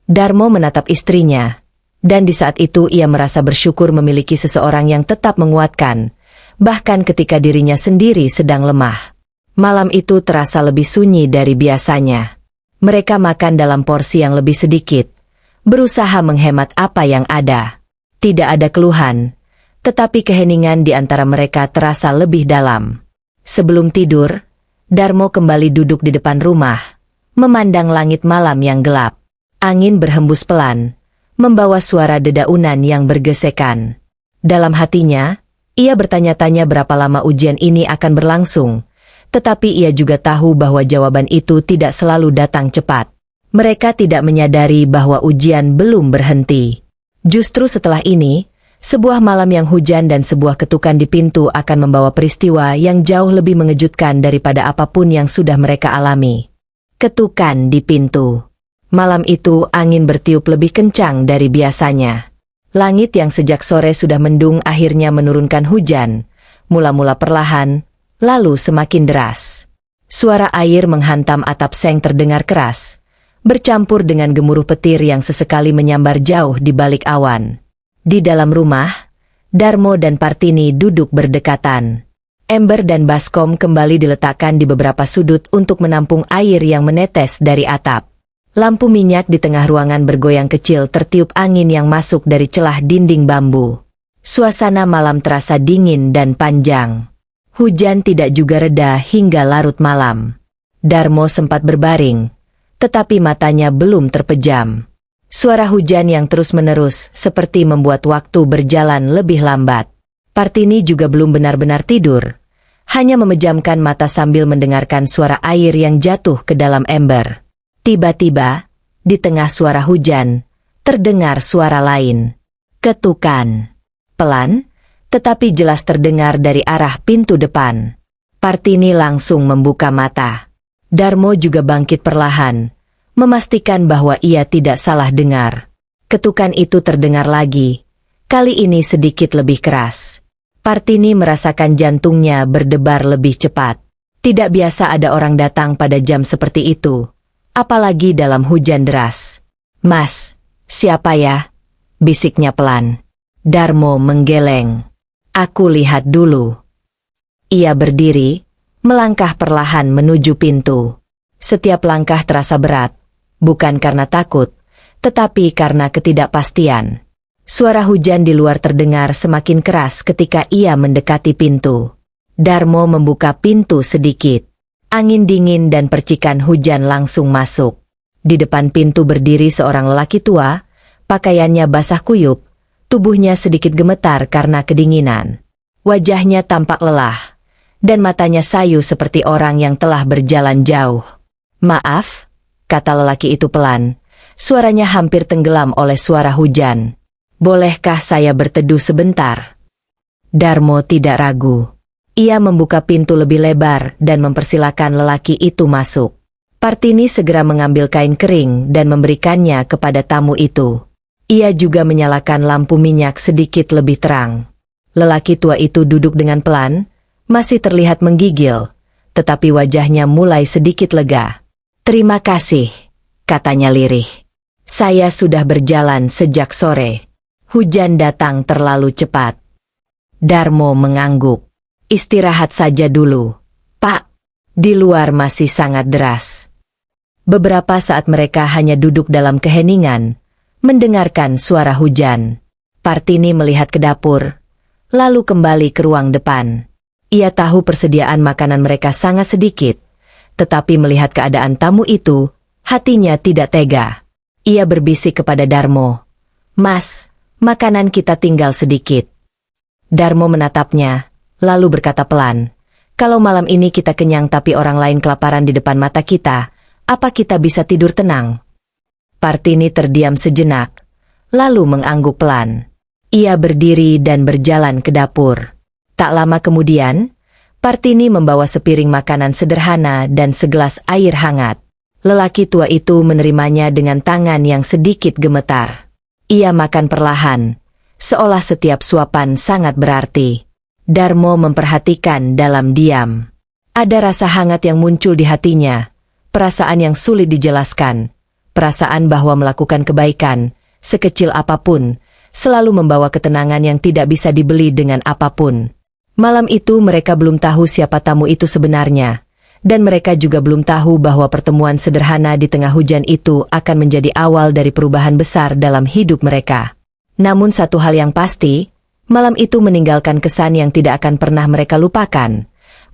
Darmo menatap istrinya, Dan di saat itu ia merasa bersyukur memiliki seseorang yang tetap menguatkan, bahkan ketika dirinya sendiri sedang lemah. Malam itu terasa lebih sunyi dari biasanya. Mereka makan dalam porsi yang lebih sedikit, berusaha menghemat apa yang ada. Tidak ada keluhan, tetapi keheningan di antara mereka terasa lebih dalam. Sebelum tidur, Darmo kembali duduk di depan rumah, memandang langit malam yang gelap. Angin berhembus pelan, membawa suara dedaunan yang bergesekan. Dalam hatinya, ia bertanya-tanya berapa lama ujian ini akan berlangsung, tetapi ia juga tahu bahwa jawaban itu tidak selalu datang cepat. Mereka tidak menyadari bahwa ujian belum berhenti. Justru setelah ini, sebuah malam yang hujan dan sebuah ketukan di pintu akan membawa peristiwa yang jauh lebih mengejutkan daripada apapun yang sudah mereka alami. Ketukan di pintu. Malam itu angin bertiup lebih kencang dari biasanya. Langit yang sejak sore sudah mendung akhirnya menurunkan hujan, mula-mula perlahan, lalu semakin deras. Suara air menghantam atap seng terdengar keras, bercampur dengan gemuruh petir yang sesekali menyambar jauh di balik awan. Di dalam rumah, Darmo dan Partini duduk berdekatan. Ember dan baskom kembali diletakkan di beberapa sudut untuk menampung air yang menetes dari atap. Lampu minyak di tengah ruangan bergoyang kecil tertiup angin yang masuk dari celah dinding bambu. Suasana malam terasa dingin dan panjang. Hujan tidak juga reda hingga larut malam. Darmo sempat berbaring, tetapi matanya belum terpejam. Suara hujan yang terus-menerus seperti membuat waktu berjalan lebih lambat. Partini juga belum benar-benar tidur, hanya memejamkan mata sambil mendengarkan suara air yang jatuh ke dalam ember. Tiba-tiba, di tengah suara hujan, terdengar suara lain. Ketukan. Pelan, tetapi jelas terdengar dari arah pintu depan. Partini langsung membuka mata. Darmo juga bangkit perlahan, memastikan bahwa ia tidak salah dengar. Ketukan itu terdengar lagi, kali ini sedikit lebih keras. Partini merasakan jantungnya berdebar lebih cepat. Tidak biasa ada orang datang pada jam seperti itu, apalagi dalam hujan deras. "Mas, siapa ya?" bisiknya pelan. Darmo menggeleng. "Aku lihat dulu." Ia berdiri, melangkah perlahan menuju pintu. Setiap langkah terasa berat, bukan karena takut, tetapi karena ketidakpastian. Suara hujan di luar terdengar semakin keras ketika ia mendekati pintu. Darmo membuka pintu sedikit. Angin dingin dan percikan hujan langsung masuk. Di depan pintu berdiri seorang lelaki tua, pakaiannya basah kuyup, tubuhnya sedikit gemetar karena kedinginan. Wajahnya tampak lelah, dan matanya sayu seperti orang yang telah berjalan jauh. "Maaf," kata lelaki itu pelan, suaranya hampir tenggelam oleh suara hujan. "Bolehkah saya berteduh sebentar?" Darmo tidak ragu. Ia membuka pintu lebih lebar dan mempersilakan lelaki itu masuk. Partini segera mengambil kain kering dan memberikannya kepada tamu itu. Ia juga menyalakan lampu minyak sedikit lebih terang. Lelaki tua itu duduk dengan pelan, masih terlihat menggigil, tetapi wajahnya mulai sedikit lega. "Terima kasih," katanya lirih. "Saya sudah berjalan sejak sore. Hujan datang terlalu cepat." Darmo mengangguk. "Istirahat saja dulu, Pak. Di luar masih sangat deras." Beberapa saat mereka hanya duduk dalam keheningan, mendengarkan suara hujan. Partini melihat ke dapur, lalu kembali ke ruang depan. Ia tahu persediaan makanan mereka sangat sedikit, tetapi melihat keadaan tamu itu, hatinya tidak tega. Ia berbisik kepada Darmo, "Mas, makanan kita tinggal sedikit." Darmo menatapnya, lalu berkata pelan, "Kalau malam ini kita kenyang tapi orang lain kelaparan di depan mata kita, apa kita bisa tidur tenang?" Partini terdiam sejenak, lalu mengangguk pelan. Ia berdiri dan berjalan ke dapur. Tak lama kemudian, Partini membawa sepiring makanan sederhana dan segelas air hangat. Lelaki tua itu menerimanya dengan tangan yang sedikit gemetar. Ia makan perlahan, seolah setiap suapan sangat berarti. Darmo memperhatikan dalam diam. Ada rasa hangat yang muncul di hatinya, perasaan yang sulit dijelaskan, perasaan bahwa melakukan kebaikan, sekecil apapun, selalu membawa ketenangan yang tidak bisa dibeli dengan apapun. Malam itu mereka belum tahu siapa tamu itu sebenarnya, dan mereka juga belum tahu bahwa pertemuan sederhana di tengah hujan itu akan menjadi awal dari perubahan besar dalam hidup mereka. Namun satu hal yang pasti, malam itu meninggalkan kesan yang tidak akan pernah mereka lupakan.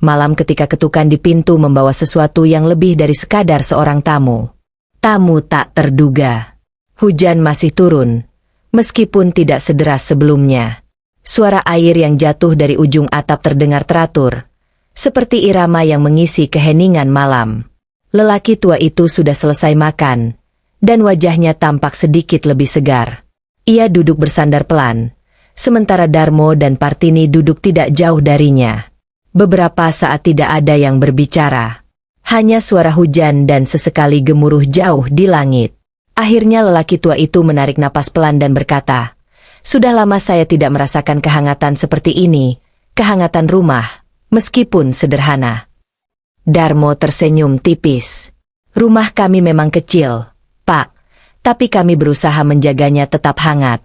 Malam ketika ketukan di pintu membawa sesuatu yang lebih dari sekadar seorang tamu. Tamu tak terduga. Hujan masih turun, meskipun tidak sederas sebelumnya. Suara air yang jatuh dari ujung atap terdengar teratur, seperti irama yang mengisi keheningan malam. Lelaki tua itu sudah selesai makan, dan wajahnya tampak sedikit lebih segar. Ia duduk bersandar pelan, sementara Darmo dan Partini duduk tidak jauh darinya. Beberapa saat tidak ada yang berbicara. Hanya suara hujan dan sesekali gemuruh jauh di langit. Akhirnya lelaki tua itu menarik napas pelan dan berkata, "Sudah lama saya tidak merasakan kehangatan seperti ini, kehangatan rumah, meskipun sederhana." Darmo tersenyum tipis. "Rumah kami memang kecil, Pak, tapi kami berusaha menjaganya tetap hangat."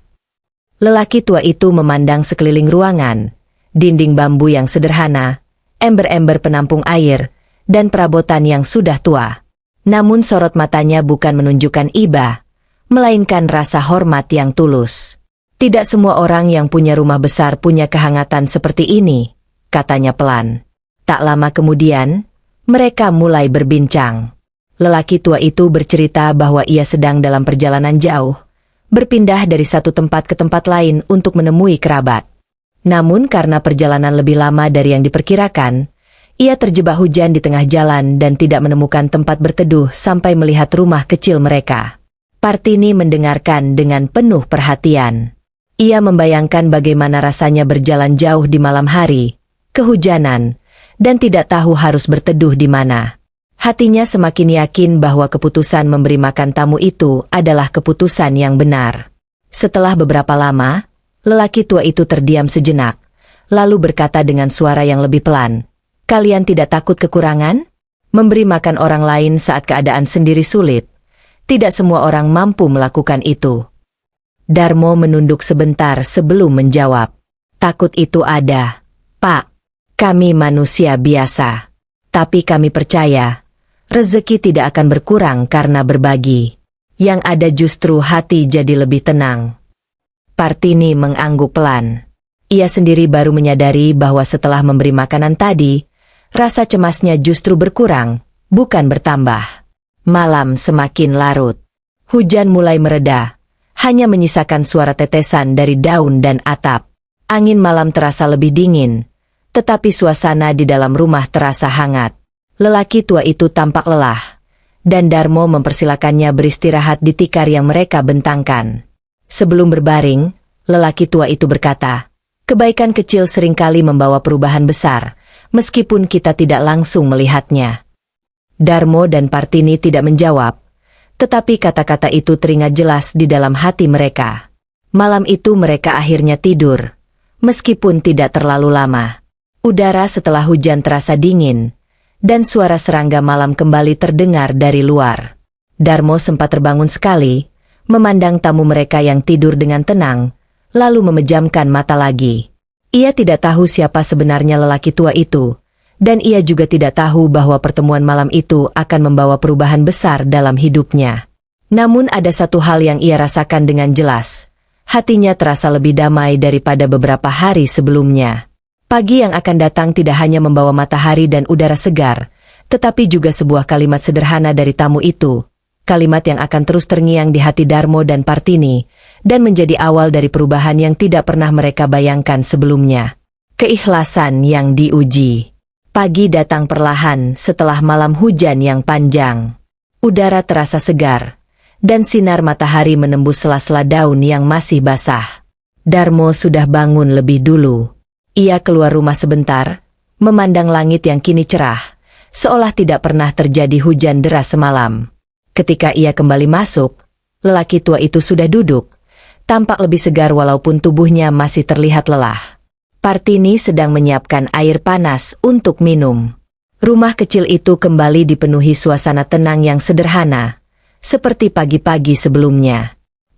Lelaki tua itu memandang sekeliling ruangan, dinding bambu yang sederhana, ember-ember penampung air, dan perabotan yang sudah tua. Namun sorot matanya bukan menunjukkan iba, melainkan rasa hormat yang tulus. "Tidak semua orang yang punya rumah besar punya kehangatan seperti ini," katanya pelan. Tak lama kemudian, mereka mulai berbincang. Lelaki tua itu bercerita bahwa ia sedang dalam perjalanan jauh, berpindah dari satu tempat ke tempat lain untuk menemui kerabat. Namun karena perjalanan lebih lama dari yang diperkirakan, ia terjebak hujan di tengah jalan dan tidak menemukan tempat berteduh sampai melihat rumah kecil mereka. Partini mendengarkan dengan penuh perhatian. Ia membayangkan bagaimana rasanya berjalan jauh di malam hari, kehujanan, dan tidak tahu harus berteduh di mana. Hatinya semakin yakin bahwa keputusan memberi makan tamu itu adalah keputusan yang benar. Setelah beberapa lama, lelaki tua itu terdiam sejenak, lalu berkata dengan suara yang lebih pelan, "Kalian tidak takut kekurangan? Memberi makan orang lain saat keadaan sendiri sulit. Tidak semua orang mampu melakukan itu." Darmo menunduk sebentar sebelum menjawab. "Takut itu ada, Pak. Kami manusia biasa. Tapi kami percaya, rezeki tidak akan berkurang karena berbagi. Yang ada justru hati jadi lebih tenang." Partini mengangguk pelan. Ia sendiri baru menyadari bahwa setelah memberi makanan tadi, rasa cemasnya justru berkurang, bukan bertambah. Malam semakin larut. Hujan mulai mereda, hanya menyisakan suara tetesan dari daun dan atap. Angin malam terasa lebih dingin, tetapi suasana di dalam rumah terasa hangat. Lelaki tua itu tampak lelah, dan Darmo mempersilakannya beristirahat di tikar yang mereka bentangkan. Sebelum berbaring, lelaki tua itu berkata, "Kebaikan kecil seringkali membawa perubahan besar, meskipun kita tidak langsung melihatnya." Darmo dan Partini tidak menjawab, tetapi kata-kata itu teringat jelas di dalam hati mereka. Malam itu mereka akhirnya tidur, meskipun tidak terlalu lama. Udara setelah hujan terasa dingin, dan suara serangga malam kembali terdengar dari luar. Darmo sempat terbangun sekali, memandang tamu mereka yang tidur dengan tenang, lalu memejamkan mata lagi. Ia tidak tahu siapa sebenarnya lelaki tua itu, dan ia juga tidak tahu bahwa pertemuan malam itu akan membawa perubahan besar dalam hidupnya. Namun ada satu hal yang ia rasakan dengan jelas. Hatinya terasa lebih damai daripada beberapa hari sebelumnya. Pagi yang akan datang tidak hanya membawa matahari dan udara segar, tetapi juga sebuah kalimat sederhana dari tamu itu. Kalimat yang akan terus terngiang di hati Darmo dan Partini, dan menjadi awal dari perubahan yang tidak pernah mereka bayangkan sebelumnya. Keikhlasan yang diuji. Pagi datang perlahan setelah malam hujan yang panjang. Udara terasa segar, dan sinar matahari menembus sela-sela daun yang masih basah. Darmo sudah bangun lebih dulu. Ia keluar rumah sebentar, memandang langit yang kini cerah, seolah tidak pernah terjadi hujan deras semalam. Ketika ia kembali masuk, lelaki tua itu sudah duduk, tampak lebih segar walaupun tubuhnya masih terlihat lelah. Partini sedang menyiapkan air panas untuk minum. Rumah kecil itu kembali dipenuhi suasana tenang yang sederhana, seperti pagi-pagi sebelumnya.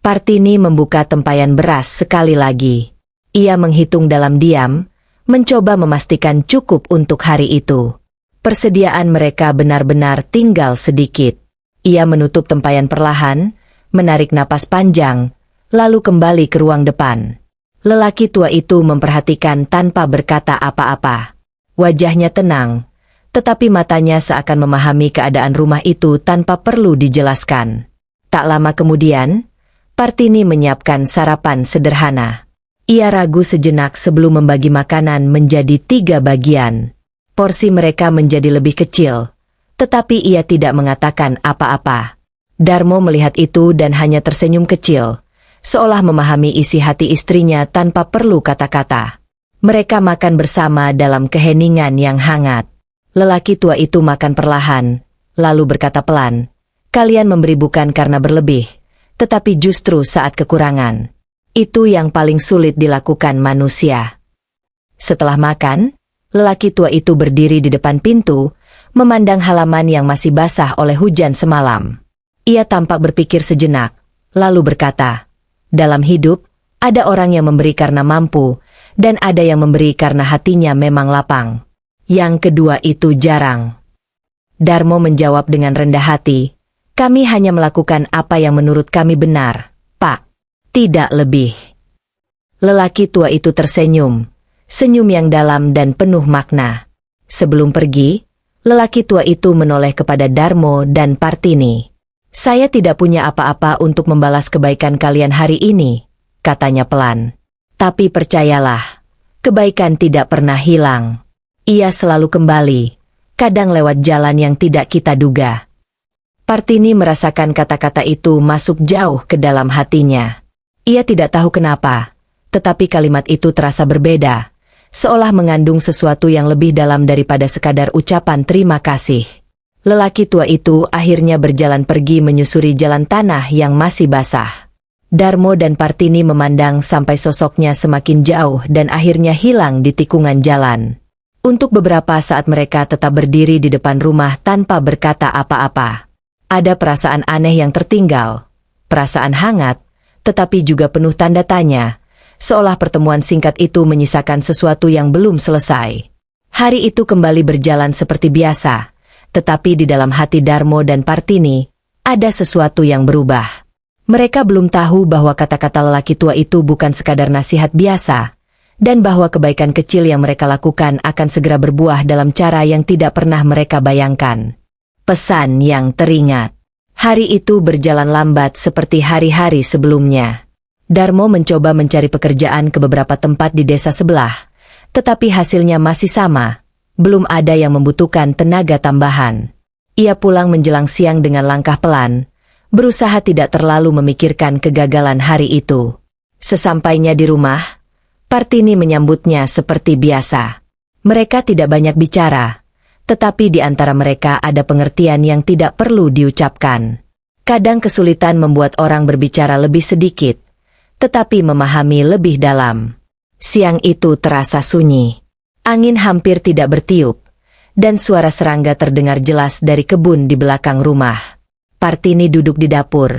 Partini membuka tempayan beras sekali lagi. Ia menghitung dalam diam, mencoba memastikan cukup untuk hari itu. Persediaan mereka benar-benar tinggal sedikit. Ia menutup tempayan perlahan, menarik napas panjang, lalu kembali ke ruang depan. Lelaki tua itu memperhatikan tanpa berkata apa-apa. Wajahnya tenang, tetapi matanya seakan memahami keadaan rumah itu tanpa perlu dijelaskan. Tak lama kemudian, Partini menyiapkan sarapan sederhana. Ia ragu sejenak sebelum membagi makanan menjadi 3 bagian. Porsi mereka menjadi lebih kecil, tetapi ia tidak mengatakan apa-apa. Darmo melihat itu dan hanya tersenyum kecil, seolah memahami isi hati istrinya tanpa perlu kata-kata. Mereka makan bersama dalam keheningan yang hangat. Lelaki tua itu makan perlahan, lalu berkata pelan, "Kalian memberi bukan karena berlebih, tetapi justru saat kekurangan. Itu yang paling sulit dilakukan manusia." Setelah makan, lelaki tua itu berdiri di depan pintu, memandang halaman yang masih basah oleh hujan semalam. Ia tampak berpikir sejenak, lalu berkata, "Dalam hidup, ada orang yang memberi karena mampu, dan ada yang memberi karena hatinya memang lapang. Yang kedua itu jarang." Darmo menjawab dengan rendah hati, "Kami hanya melakukan apa yang menurut kami benar, Pak. Tidak lebih." Lelaki tua itu tersenyum, senyum yang dalam dan penuh makna. Sebelum pergi, lelaki tua itu menoleh kepada Darmo dan Partini. "Saya tidak punya apa-apa untuk membalas kebaikan kalian hari ini," katanya pelan. "Tapi percayalah, kebaikan tidak pernah hilang. Ia selalu kembali, kadang lewat jalan yang tidak kita duga." Partini merasakan kata-kata itu masuk jauh ke dalam hatinya. Ia tidak tahu kenapa, tetapi kalimat itu terasa berbeda, seolah mengandung sesuatu yang lebih dalam daripada sekadar ucapan terima kasih. Lelaki tua itu akhirnya berjalan pergi menyusuri jalan tanah yang masih basah. Darmo dan Partini memandang sampai sosoknya semakin jauh dan akhirnya hilang di tikungan jalan. Untuk beberapa saat mereka tetap berdiri di depan rumah tanpa berkata apa-apa. Ada perasaan aneh yang tertinggal, perasaan hangat, tetapi juga penuh tanda tanya, seolah pertemuan singkat itu menyisakan sesuatu yang belum selesai. Hari itu kembali berjalan seperti biasa, tetapi di dalam hati Darmo dan Partini, ada sesuatu yang berubah. Mereka belum tahu bahwa kata-kata lelaki tua itu bukan sekadar nasihat biasa, dan bahwa kebaikan kecil yang mereka lakukan akan segera berbuah dalam cara yang tidak pernah mereka bayangkan. Pesan yang teringat. Hari itu berjalan lambat seperti hari-hari sebelumnya. Darmo mencoba mencari pekerjaan ke beberapa tempat di desa sebelah, tetapi hasilnya masih sama. Belum ada yang membutuhkan tenaga tambahan. Ia pulang menjelang siang dengan langkah pelan, berusaha tidak terlalu memikirkan kegagalan hari itu. Sesampainya di rumah, Partini menyambutnya seperti biasa. Mereka tidak banyak bicara, tetapi di antara mereka ada pengertian yang tidak perlu diucapkan. Kadang kesulitan membuat orang berbicara lebih sedikit, tetapi memahami lebih dalam. Siang itu terasa sunyi. Angin hampir tidak bertiup, dan suara serangga terdengar jelas dari kebun di belakang rumah. Partini duduk di dapur,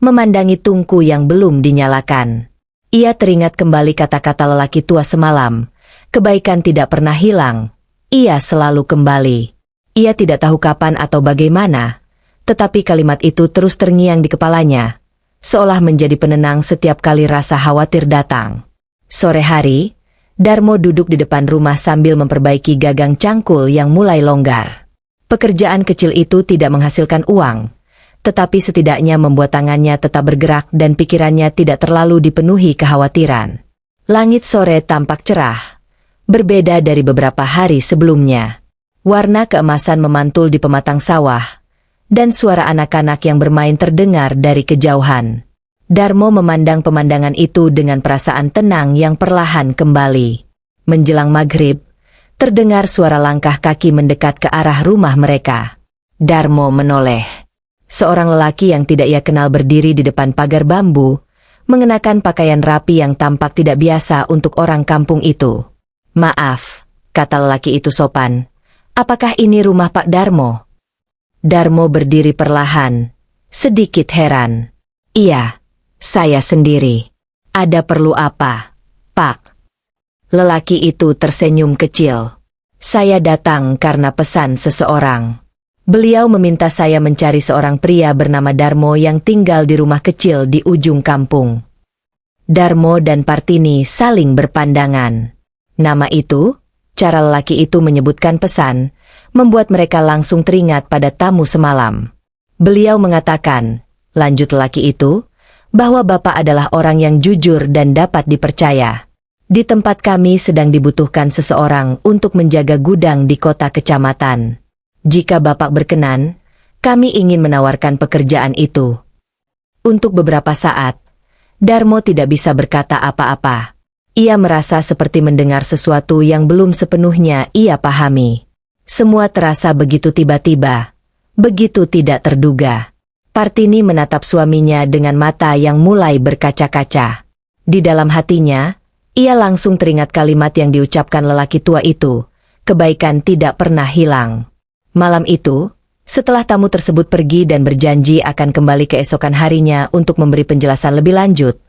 memandangi tungku yang belum dinyalakan. Ia teringat kembali kata-kata lelaki tua semalam, kebaikan tidak pernah hilang. Ia selalu kembali. Ia tidak tahu kapan atau bagaimana, tetapi kalimat itu terus terngiang di kepalanya, seolah menjadi penenang setiap kali rasa khawatir datang. Sore hari, Darmo duduk di depan rumah sambil memperbaiki gagang cangkul yang mulai longgar. Pekerjaan kecil itu tidak menghasilkan uang, tetapi setidaknya membuat tangannya tetap bergerak dan pikirannya tidak terlalu dipenuhi kekhawatiran. Langit sore tampak cerah, berbeda dari beberapa hari sebelumnya. Warna keemasan memantul di pematang sawah, dan suara anak-anak yang bermain terdengar dari kejauhan. Darmo memandang pemandangan itu dengan perasaan tenang yang perlahan kembali. Menjelang maghrib, terdengar suara langkah kaki mendekat ke arah rumah mereka. Darmo menoleh. Seorang lelaki yang tidak ia kenal berdiri di depan pagar bambu, mengenakan pakaian rapi yang tampak tidak biasa untuk orang kampung itu. "Maaf," kata lelaki itu sopan. "Apakah ini rumah Pak Darmo?" Darmo berdiri perlahan, sedikit heran. "Iya, Saya sendiri. Ada perlu apa, Pak? Lelaki itu tersenyum kecil. Saya datang karena pesan seseorang. Beliau meminta saya mencari seorang pria bernama Darmo yang tinggal di rumah kecil di ujung kampung. Darmo dan Partini saling berpandangan. Nama itu, cara lelaki itu menyebutkan pesan, membuat mereka langsung teringat pada tamu semalam. Beliau mengatakan, lanjut lelaki itu, bahwa Bapak adalah orang yang jujur dan dapat dipercaya. Di tempat kami sedang dibutuhkan seseorang untuk menjaga gudang di kota kecamatan. Jika Bapak berkenan, kami ingin menawarkan pekerjaan itu. Untuk beberapa saat, Darmo tidak bisa berkata apa-apa. Ia merasa seperti mendengar sesuatu yang belum sepenuhnya ia pahami. Semua terasa begitu tiba-tiba, begitu tidak terduga. Partini menatap suaminya dengan mata yang mulai berkaca-kaca. Di dalam hatinya, ia langsung teringat kalimat yang diucapkan lelaki tua itu, kebaikan tidak pernah hilang. Malam itu, setelah tamu tersebut pergi dan berjanji akan kembali keesokan harinya untuk memberi penjelasan lebih lanjut,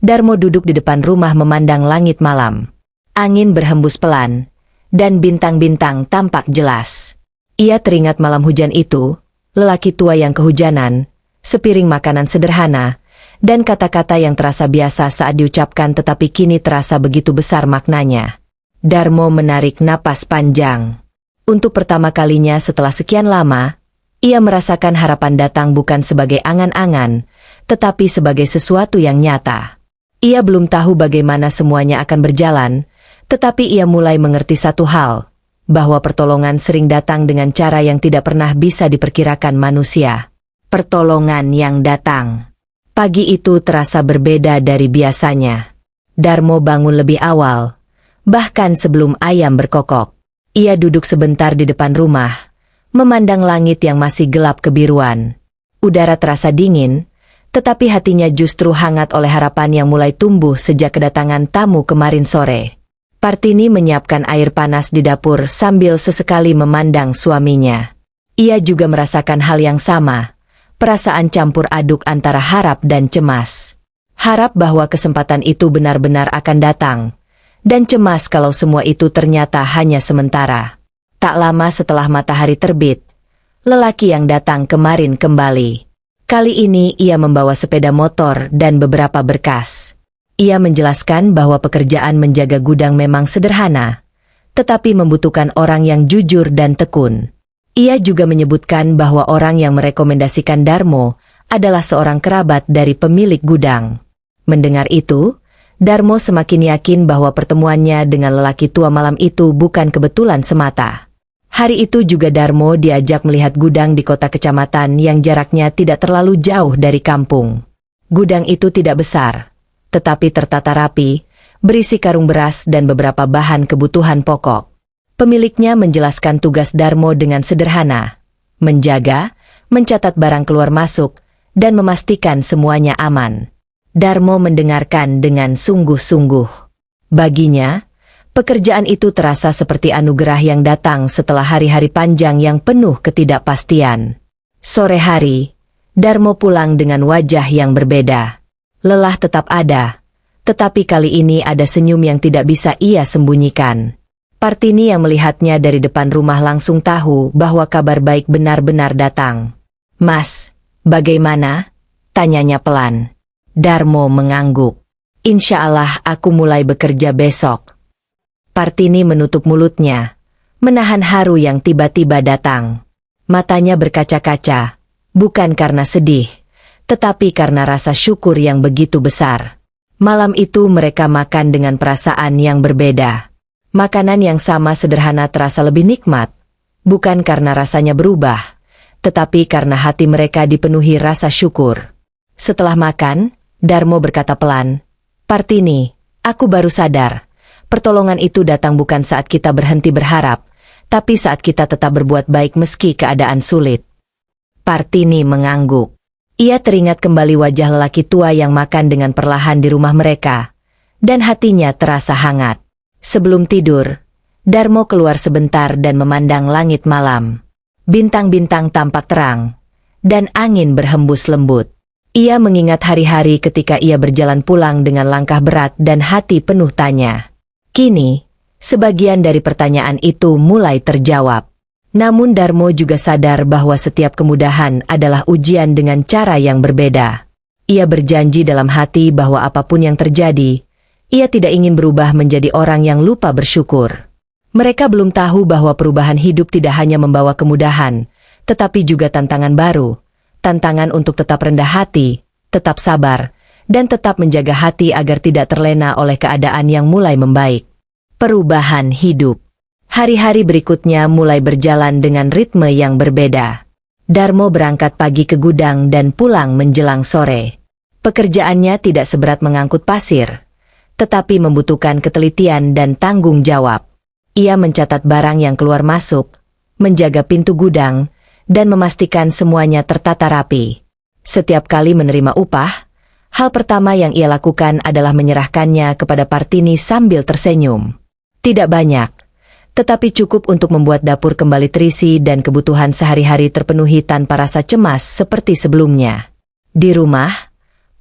Darmo duduk di depan rumah memandang langit malam. Angin berhembus pelan, dan bintang-bintang tampak jelas. Ia teringat malam hujan itu, lelaki tua yang kehujanan, sepiring makanan sederhana, dan kata-kata yang terasa biasa saat diucapkan tetapi kini terasa begitu besar maknanya. Darmo menarik napas panjang. Untuk pertama kalinya setelah sekian lama, ia merasakan harapan datang bukan sebagai angan-angan, tetapi sebagai sesuatu yang nyata. Ia belum tahu bagaimana semuanya akan berjalan, tetapi ia mulai mengerti satu hal, bahwa pertolongan sering datang dengan cara yang tidak pernah bisa diperkirakan manusia. Pertolongan yang datang. Pagi itu terasa berbeda dari biasanya. Darmo bangun lebih awal, bahkan sebelum ayam berkokok. Ia duduk sebentar di depan rumah, memandang langit yang masih gelap kebiruan. Udara terasa dingin, tetapi hatinya justru hangat oleh harapan yang mulai tumbuh sejak kedatangan tamu kemarin sore. Partini menyiapkan air panas di dapur sambil sesekali memandang suaminya. Ia juga merasakan hal yang sama. Perasaan campur aduk antara harap dan cemas. Harap bahwa kesempatan itu benar-benar akan datang, dan cemas kalau semua itu ternyata hanya sementara. Tak lama setelah matahari terbit, lelaki yang datang kemarin kembali. Kali ini ia membawa sepeda motor dan beberapa berkas. Ia menjelaskan bahwa pekerjaan menjaga gudang memang sederhana, tetapi membutuhkan orang yang jujur dan tekun. Ia juga menyebutkan bahwa orang yang merekomendasikan Darmo adalah seorang kerabat dari pemilik gudang. Mendengar itu, Darmo semakin yakin bahwa pertemuannya dengan lelaki tua malam itu bukan kebetulan semata. Hari itu juga Darmo diajak melihat gudang di kota kecamatan yang jaraknya tidak terlalu jauh dari kampung. Gudang itu tidak besar, tetapi tertata rapi, berisi karung beras dan beberapa bahan kebutuhan pokok. Pemiliknya menjelaskan tugas Darmo dengan sederhana, menjaga, mencatat barang keluar masuk, dan memastikan semuanya aman. Darmo mendengarkan dengan sungguh-sungguh. Baginya, pekerjaan itu terasa seperti anugerah yang datang setelah hari-hari panjang yang penuh ketidakpastian. Sore hari, Darmo pulang dengan wajah yang berbeda. Lelah tetap ada, tetapi kali ini ada senyum yang tidak bisa ia sembunyikan. Partini yang melihatnya dari depan rumah langsung tahu bahwa kabar baik benar-benar datang. "Mas, bagaimana?" tanyanya pelan. Darmo mengangguk. "Insya Allah aku mulai bekerja besok." Partini menutup mulutnya, menahan haru yang tiba-tiba datang. Matanya berkaca-kaca, bukan karena sedih, tetapi karena rasa syukur yang begitu besar. Malam itu mereka makan dengan perasaan yang berbeda. Makanan yang sama sederhana terasa lebih nikmat, bukan karena rasanya berubah, tetapi karena hati mereka dipenuhi rasa syukur. Setelah makan, Darmo berkata pelan, "Partini, aku baru sadar, pertolongan itu datang bukan saat kita berhenti berharap, tapi saat kita tetap berbuat baik meski keadaan sulit." Partini mengangguk. Ia teringat kembali wajah lelaki tua yang makan dengan perlahan di rumah mereka, dan hatinya terasa hangat. Sebelum tidur, Darmo keluar sebentar dan memandang langit malam. Bintang-bintang tampak terang, dan angin berhembus lembut. Ia mengingat hari-hari ketika ia berjalan pulang dengan langkah berat dan hati penuh tanya. Kini, sebagian dari pertanyaan itu mulai terjawab. Namun Darmo juga sadar bahwa setiap kemudahan adalah ujian dengan cara yang berbeda. Ia berjanji dalam hati bahwa apapun yang terjadi, ia tidak ingin berubah menjadi orang yang lupa bersyukur. Mereka belum tahu bahwa perubahan hidup tidak hanya membawa kemudahan, tetapi juga tantangan baru. Tantangan untuk tetap rendah hati, tetap sabar, dan tetap menjaga hati agar tidak terlena oleh keadaan yang mulai membaik. Perubahan hidup. Hari-hari berikutnya mulai berjalan dengan ritme yang berbeda. Darmo berangkat pagi ke gudang dan pulang menjelang sore. Pekerjaannya tidak seberat mengangkut pasir, tetapi membutuhkan ketelitian dan tanggung jawab. Ia mencatat barang yang keluar masuk, menjaga pintu gudang, dan memastikan semuanya tertata rapi. Setiap kali menerima upah, hal pertama yang ia lakukan adalah menyerahkannya kepada Partini sambil tersenyum. Tidak banyak, tetapi cukup untuk membuat dapur kembali terisi dan kebutuhan sehari-hari terpenuhi tanpa rasa cemas seperti sebelumnya. Di rumah,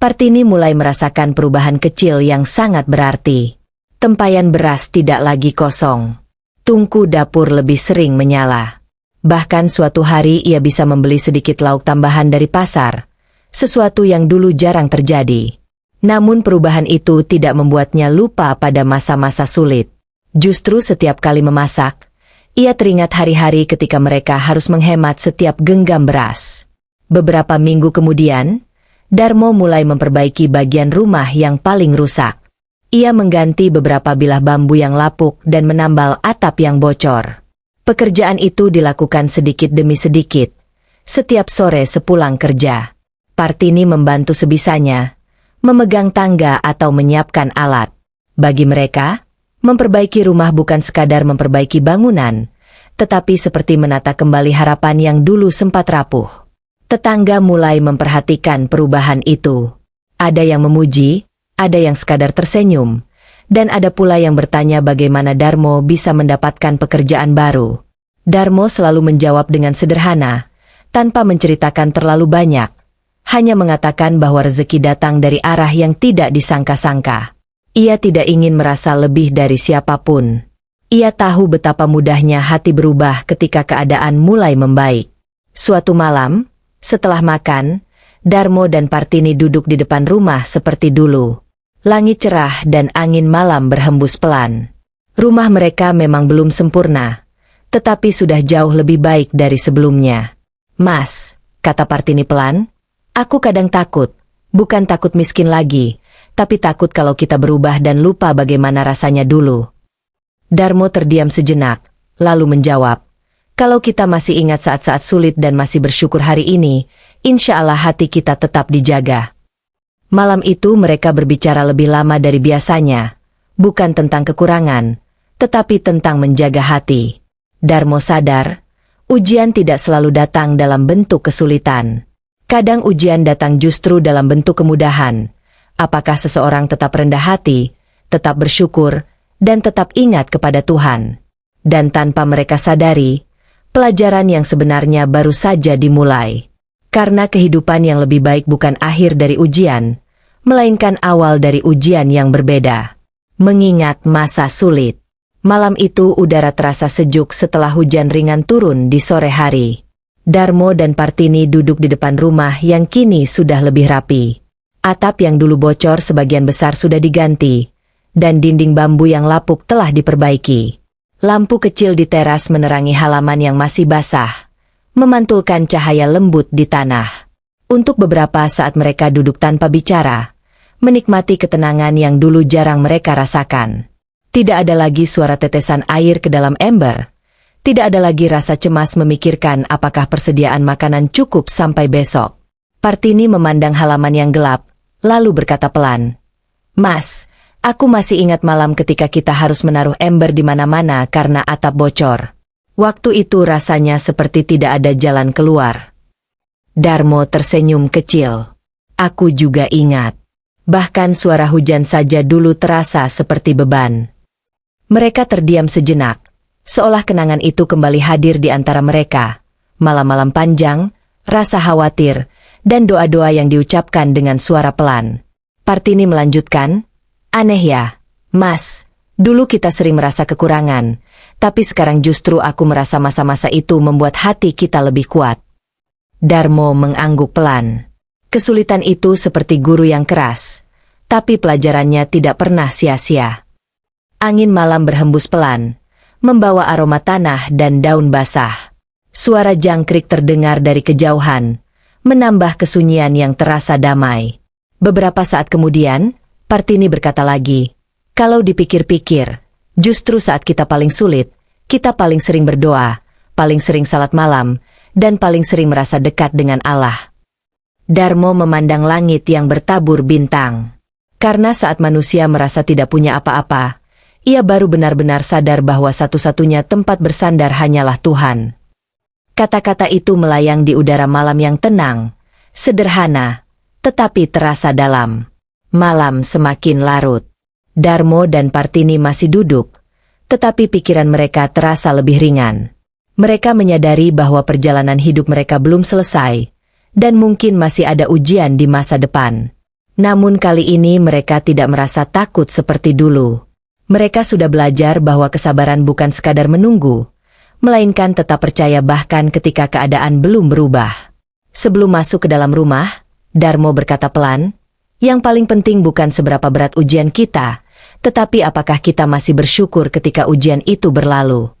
Partini mulai merasakan perubahan kecil yang sangat berarti. Tempayan beras tidak lagi kosong. Tungku dapur lebih sering menyala. Bahkan suatu hari ia bisa membeli sedikit lauk tambahan dari pasar, sesuatu yang dulu jarang terjadi. Namun perubahan itu tidak membuatnya lupa pada masa-masa sulit. Justru setiap kali memasak, ia teringat hari-hari ketika mereka harus menghemat setiap genggam beras. Beberapa minggu kemudian, Darmo mulai memperbaiki bagian rumah yang paling rusak. Ia mengganti beberapa bilah bambu yang lapuk dan menambal atap yang bocor. Pekerjaan itu dilakukan sedikit demi sedikit. Setiap sore sepulang kerja, Partini membantu sebisanya, memegang tangga atau menyiapkan alat. Bagi mereka, memperbaiki rumah bukan sekadar memperbaiki bangunan, tetapi seperti menata kembali harapan yang dulu sempat rapuh. Tetangga mulai memperhatikan perubahan itu. Ada yang memuji, ada yang sekadar tersenyum, dan ada pula yang bertanya bagaimana Darmo bisa mendapatkan pekerjaan baru. Darmo selalu menjawab dengan sederhana, tanpa menceritakan terlalu banyak, hanya mengatakan bahwa rezeki datang dari arah yang tidak disangka-sangka. Ia tidak ingin merasa lebih dari siapapun. Ia tahu betapa mudahnya hati berubah ketika keadaan mulai membaik. Suatu malam, setelah makan, Darmo dan Partini duduk di depan rumah seperti dulu. Langit cerah dan angin malam berhembus pelan. Rumah mereka memang belum sempurna, tetapi sudah jauh lebih baik dari sebelumnya. "Mas," kata Partini pelan, "aku kadang takut, bukan takut miskin lagi, tapi takut kalau kita berubah dan lupa bagaimana rasanya dulu." Darmo terdiam sejenak, lalu menjawab, "Kalau kita masih ingat saat-saat sulit dan masih bersyukur hari ini, insya Allah hati kita tetap dijaga." Malam itu mereka berbicara lebih lama dari biasanya, bukan tentang kekurangan, tetapi tentang menjaga hati. Darmo sadar, ujian tidak selalu datang dalam bentuk kesulitan. Kadang ujian datang justru dalam bentuk kemudahan. Apakah seseorang tetap rendah hati, tetap bersyukur, dan tetap ingat kepada Tuhan? Dan tanpa mereka sadari, pelajaran yang sebenarnya baru saja dimulai. Karena kehidupan yang lebih baik bukan akhir dari ujian, melainkan awal dari ujian yang berbeda. Mengingat masa sulit. Malam itu udara terasa sejuk setelah hujan ringan turun di sore hari. Darmo dan Partini duduk di depan rumah yang kini sudah lebih rapi. Atap yang dulu bocor sebagian besar sudah diganti, dan dinding bambu yang lapuk telah diperbaiki. Lampu kecil di teras menerangi halaman yang masih basah, memantulkan cahaya lembut di tanah. Untuk beberapa saat mereka duduk tanpa bicara, menikmati ketenangan yang dulu jarang mereka rasakan. Tidak ada lagi suara tetesan air ke dalam ember. Tidak ada lagi rasa cemas memikirkan apakah persediaan makanan cukup sampai besok. Partini memandang halaman yang gelap, lalu berkata pelan, "Mas, aku masih ingat malam ketika kita harus menaruh ember di mana-mana karena atap bocor. Waktu itu rasanya seperti tidak ada jalan keluar." Darmo tersenyum kecil. "Aku juga ingat. Bahkan suara hujan saja dulu terasa seperti beban." Mereka terdiam sejenak, seolah kenangan itu kembali hadir di antara mereka. Malam-malam panjang, rasa khawatir, dan doa-doa yang diucapkan dengan suara pelan. Partini melanjutkan, "Aneh ya, Mas. Dulu kita sering merasa kekurangan, tapi sekarang justru aku merasa masa-masa itu membuat hati kita lebih kuat." Darmo mengangguk pelan. Kesulitan itu seperti guru yang keras, tapi pelajarannya tidak pernah sia-sia. Angin malam berhembus pelan, membawa aroma tanah dan daun basah. Suara jangkrik terdengar dari kejauhan, menambah kesunyian yang terasa damai. Beberapa saat kemudian, Partini berkata lagi, "Kalau dipikir-pikir, justru saat kita paling sulit, kita paling sering berdoa, paling sering salat malam, dan paling sering merasa dekat dengan Allah." Darmo memandang langit yang bertabur bintang. Karena saat manusia merasa tidak punya apa-apa, ia baru benar-benar sadar bahwa satu-satunya tempat bersandar hanyalah Tuhan. Kata-kata itu melayang di udara malam yang tenang, sederhana, tetapi terasa dalam. Malam semakin larut. Darmo dan Partini masih duduk, tetapi pikiran mereka terasa lebih ringan. Mereka menyadari bahwa perjalanan hidup mereka belum selesai, dan mungkin masih ada ujian di masa depan. Namun kali ini mereka tidak merasa takut seperti dulu. Mereka sudah belajar bahwa kesabaran bukan sekadar menunggu, melainkan tetap percaya bahkan ketika keadaan belum berubah. Sebelum masuk ke dalam rumah, Darmo berkata pelan, "Yang paling penting bukan seberapa berat ujian kita, tetapi apakah kita masih bersyukur ketika ujian itu berlalu."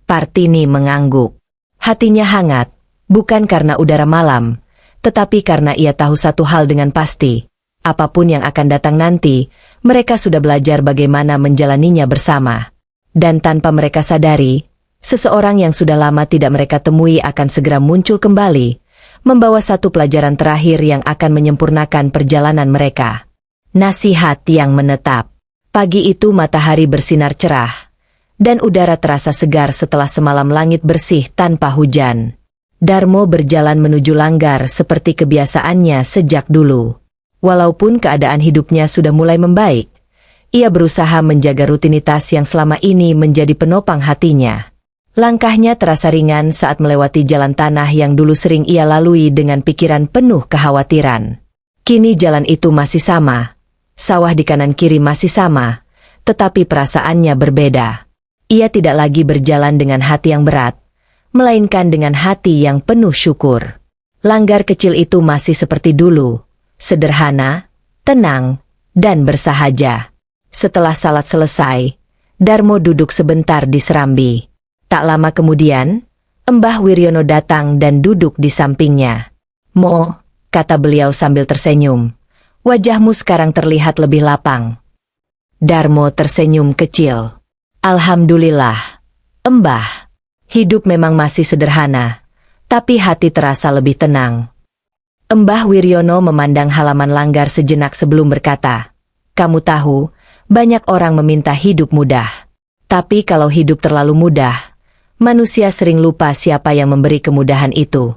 Partini mengangguk. Hatinya hangat, bukan karena udara malam, tetapi karena ia tahu satu hal dengan pasti. Apapun yang akan datang nanti, mereka sudah belajar bagaimana menjalaninya bersama. Dan tanpa mereka sadari, seseorang yang sudah lama tidak mereka temui akan segera muncul kembali, membawa satu pelajaran terakhir yang akan menyempurnakan perjalanan mereka. Nasihat yang menetap. Pagi itu matahari bersinar cerah, dan udara terasa segar setelah semalam langit bersih tanpa hujan. Darmo berjalan menuju langgar seperti kebiasaannya sejak dulu. Walaupun keadaan hidupnya sudah mulai membaik, ia berusaha menjaga rutinitas yang selama ini menjadi penopang hatinya. Langkahnya terasa ringan saat melewati jalan tanah yang dulu sering ia lalui dengan pikiran penuh kekhawatiran. Kini jalan itu masih sama, sawah di kanan kiri masih sama, tetapi perasaannya berbeda. Ia tidak lagi berjalan dengan hati yang berat, melainkan dengan hati yang penuh syukur. Langgar kecil itu masih seperti dulu, sederhana, tenang, dan bersahaja. Setelah salat selesai, Darmo duduk sebentar di serambi. Tak lama kemudian, Mbah Wiryono datang dan duduk di sampingnya. "Mo," kata beliau sambil tersenyum, "wajahmu sekarang terlihat lebih lapang." Darmo tersenyum kecil. "Alhamdulillah, Mbah. Hidup memang masih sederhana, tapi hati terasa lebih tenang." Mbah Wiryono memandang halaman langgar sejenak sebelum berkata, "Kamu tahu, banyak orang meminta hidup mudah. Tapi kalau hidup terlalu mudah, manusia sering lupa siapa yang memberi kemudahan itu."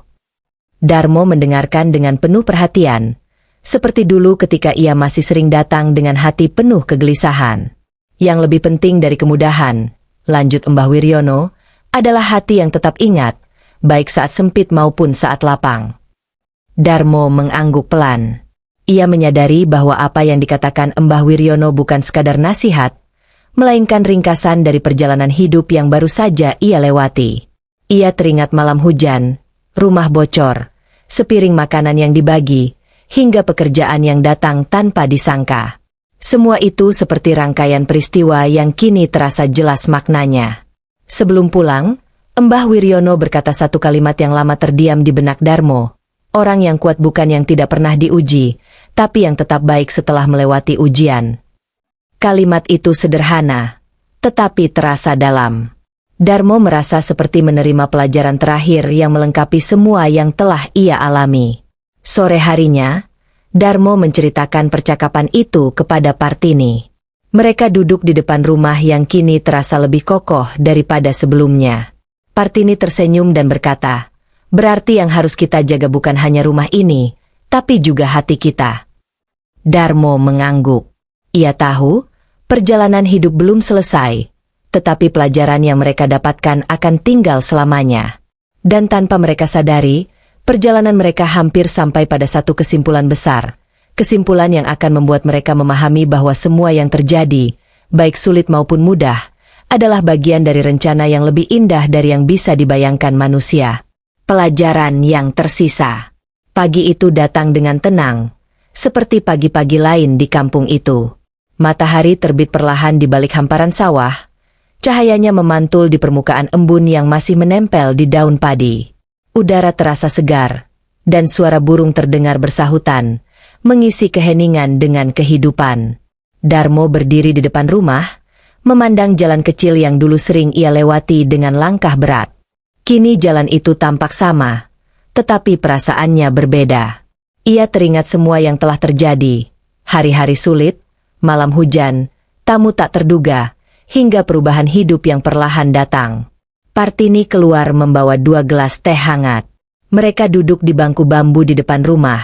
Darmo mendengarkan dengan penuh perhatian, seperti dulu ketika ia masih sering datang dengan hati penuh kegelisahan. "Yang lebih penting dari kemudahan," lanjut Mbah Wiryono, "adalah hati yang tetap ingat, baik saat sempit maupun saat lapang." Darmo mengangguk pelan. Ia menyadari bahwa apa yang dikatakan Mbah Wiryono bukan sekadar nasihat, melainkan ringkasan dari perjalanan hidup yang baru saja ia lewati. Ia teringat malam hujan, rumah bocor, sepiring makanan yang dibagi, hingga pekerjaan yang datang tanpa disangka. Semua itu seperti rangkaian peristiwa yang kini terasa jelas maknanya. Sebelum pulang, Mbah Wiryono berkata satu kalimat yang lama terdiam di benak Darmo. "Orang yang kuat bukan yang tidak pernah diuji, tapi yang tetap baik setelah melewati ujian." Kalimat itu sederhana, tetapi terasa dalam. Darmo merasa seperti menerima pelajaran terakhir yang melengkapi semua yang telah ia alami. Sore harinya, Darmo menceritakan percakapan itu kepada Partini. Mereka duduk di depan rumah yang kini terasa lebih kokoh daripada sebelumnya. Partini tersenyum dan berkata, "Berarti yang harus kita jaga bukan hanya rumah ini, tapi juga hati kita." Darmo mengangguk. Ia tahu, perjalanan hidup belum selesai, tetapi pelajaran yang mereka dapatkan akan tinggal selamanya. Dan tanpa mereka sadari, Perjalanan mereka hampir sampai pada satu kesimpulan besar. Kesimpulan yang akan membuat mereka memahami bahwa semua yang terjadi, baik sulit maupun mudah, adalah bagian dari rencana yang lebih indah dari yang bisa dibayangkan manusia. Pelajaran yang tersisa. Pagi itu datang dengan tenang, seperti pagi-pagi lain di kampung itu. Matahari terbit perlahan di balik hamparan sawah. Cahayanya memantul di permukaan embun yang masih menempel di daun padi. Udara terasa segar, dan suara burung terdengar bersahutan, mengisi keheningan dengan kehidupan. Darmo berdiri di depan rumah, memandang jalan kecil yang dulu sering ia lewati dengan langkah berat. Kini jalan itu tampak sama, tetapi perasaannya berbeda. Ia teringat semua yang telah terjadi, hari-hari sulit, malam hujan, tamu tak terduga, hingga perubahan hidup yang perlahan datang. Partini keluar membawa 2 gelas teh hangat. Mereka duduk di bangku bambu di depan rumah,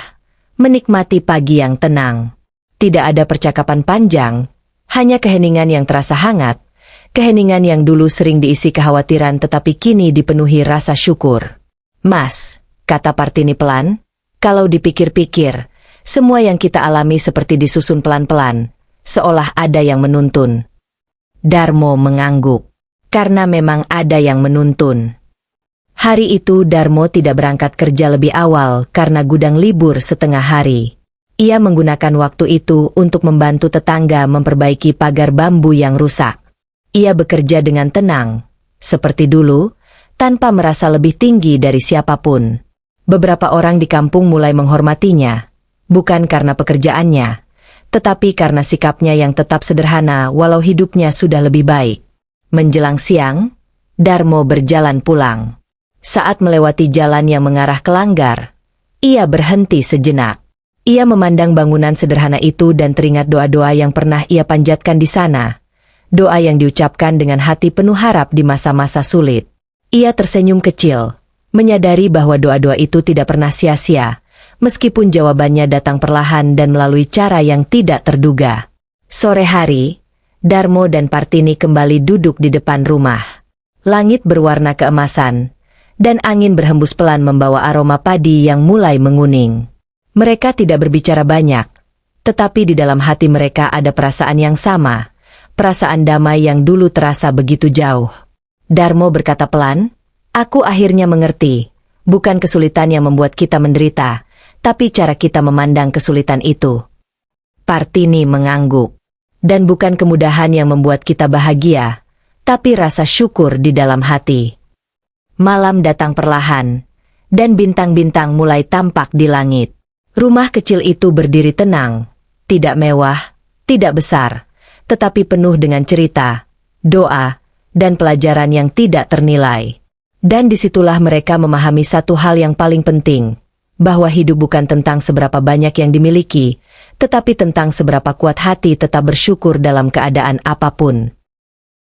menikmati pagi yang tenang. Tidak ada percakapan panjang, hanya keheningan yang terasa hangat, keheningan yang dulu sering diisi kekhawatiran tetapi kini dipenuhi rasa syukur. "Mas," kata Partini pelan, "kalau dipikir-pikir, semua yang kita alami seperti disusun pelan-pelan, seolah ada yang menuntun." Darmo mengangguk. Karena memang ada yang menuntun. Hari itu Darmo tidak berangkat kerja lebih awal karena gudang libur setengah hari. Ia menggunakan waktu itu untuk membantu tetangga memperbaiki pagar bambu yang rusak. Ia bekerja dengan tenang, seperti dulu, tanpa merasa lebih tinggi dari siapapun. Beberapa orang di kampung mulai menghormatinya, bukan karena pekerjaannya, tetapi karena sikapnya yang tetap sederhana walau hidupnya sudah lebih baik. Menjelang siang, Darmo berjalan pulang. Saat melewati jalan yang mengarah ke Langgar, ia berhenti sejenak. Ia memandang bangunan sederhana itu dan teringat doa-doa yang pernah ia panjatkan di sana. Doa yang diucapkan dengan hati penuh harap di masa-masa sulit. Ia tersenyum kecil, menyadari bahwa doa-doa itu tidak pernah sia-sia, meskipun jawabannya datang perlahan dan melalui cara yang tidak terduga. Sore hari, Darmo dan Partini kembali duduk di depan rumah. Langit berwarna keemasan, dan angin berhembus pelan membawa aroma padi yang mulai menguning. Mereka tidak berbicara banyak, tetapi di dalam hati mereka ada perasaan yang sama, perasaan damai yang dulu terasa begitu jauh. Darmo berkata pelan, "Aku akhirnya mengerti, bukan kesulitan yang membuat kita menderita, tapi cara kita memandang kesulitan itu." Partini mengangguk. "Dan bukan kemudahan yang membuat kita bahagia, tapi rasa syukur di dalam hati." Malam datang perlahan, dan bintang-bintang mulai tampak di langit. Rumah kecil itu berdiri tenang, tidak mewah, tidak besar, tetapi penuh dengan cerita, doa, dan pelajaran yang tidak ternilai. Dan disitulah mereka memahami satu hal yang paling penting, bahwa hidup bukan tentang seberapa banyak yang dimiliki, tetapi tentang seberapa kuat hati tetap bersyukur dalam keadaan apapun.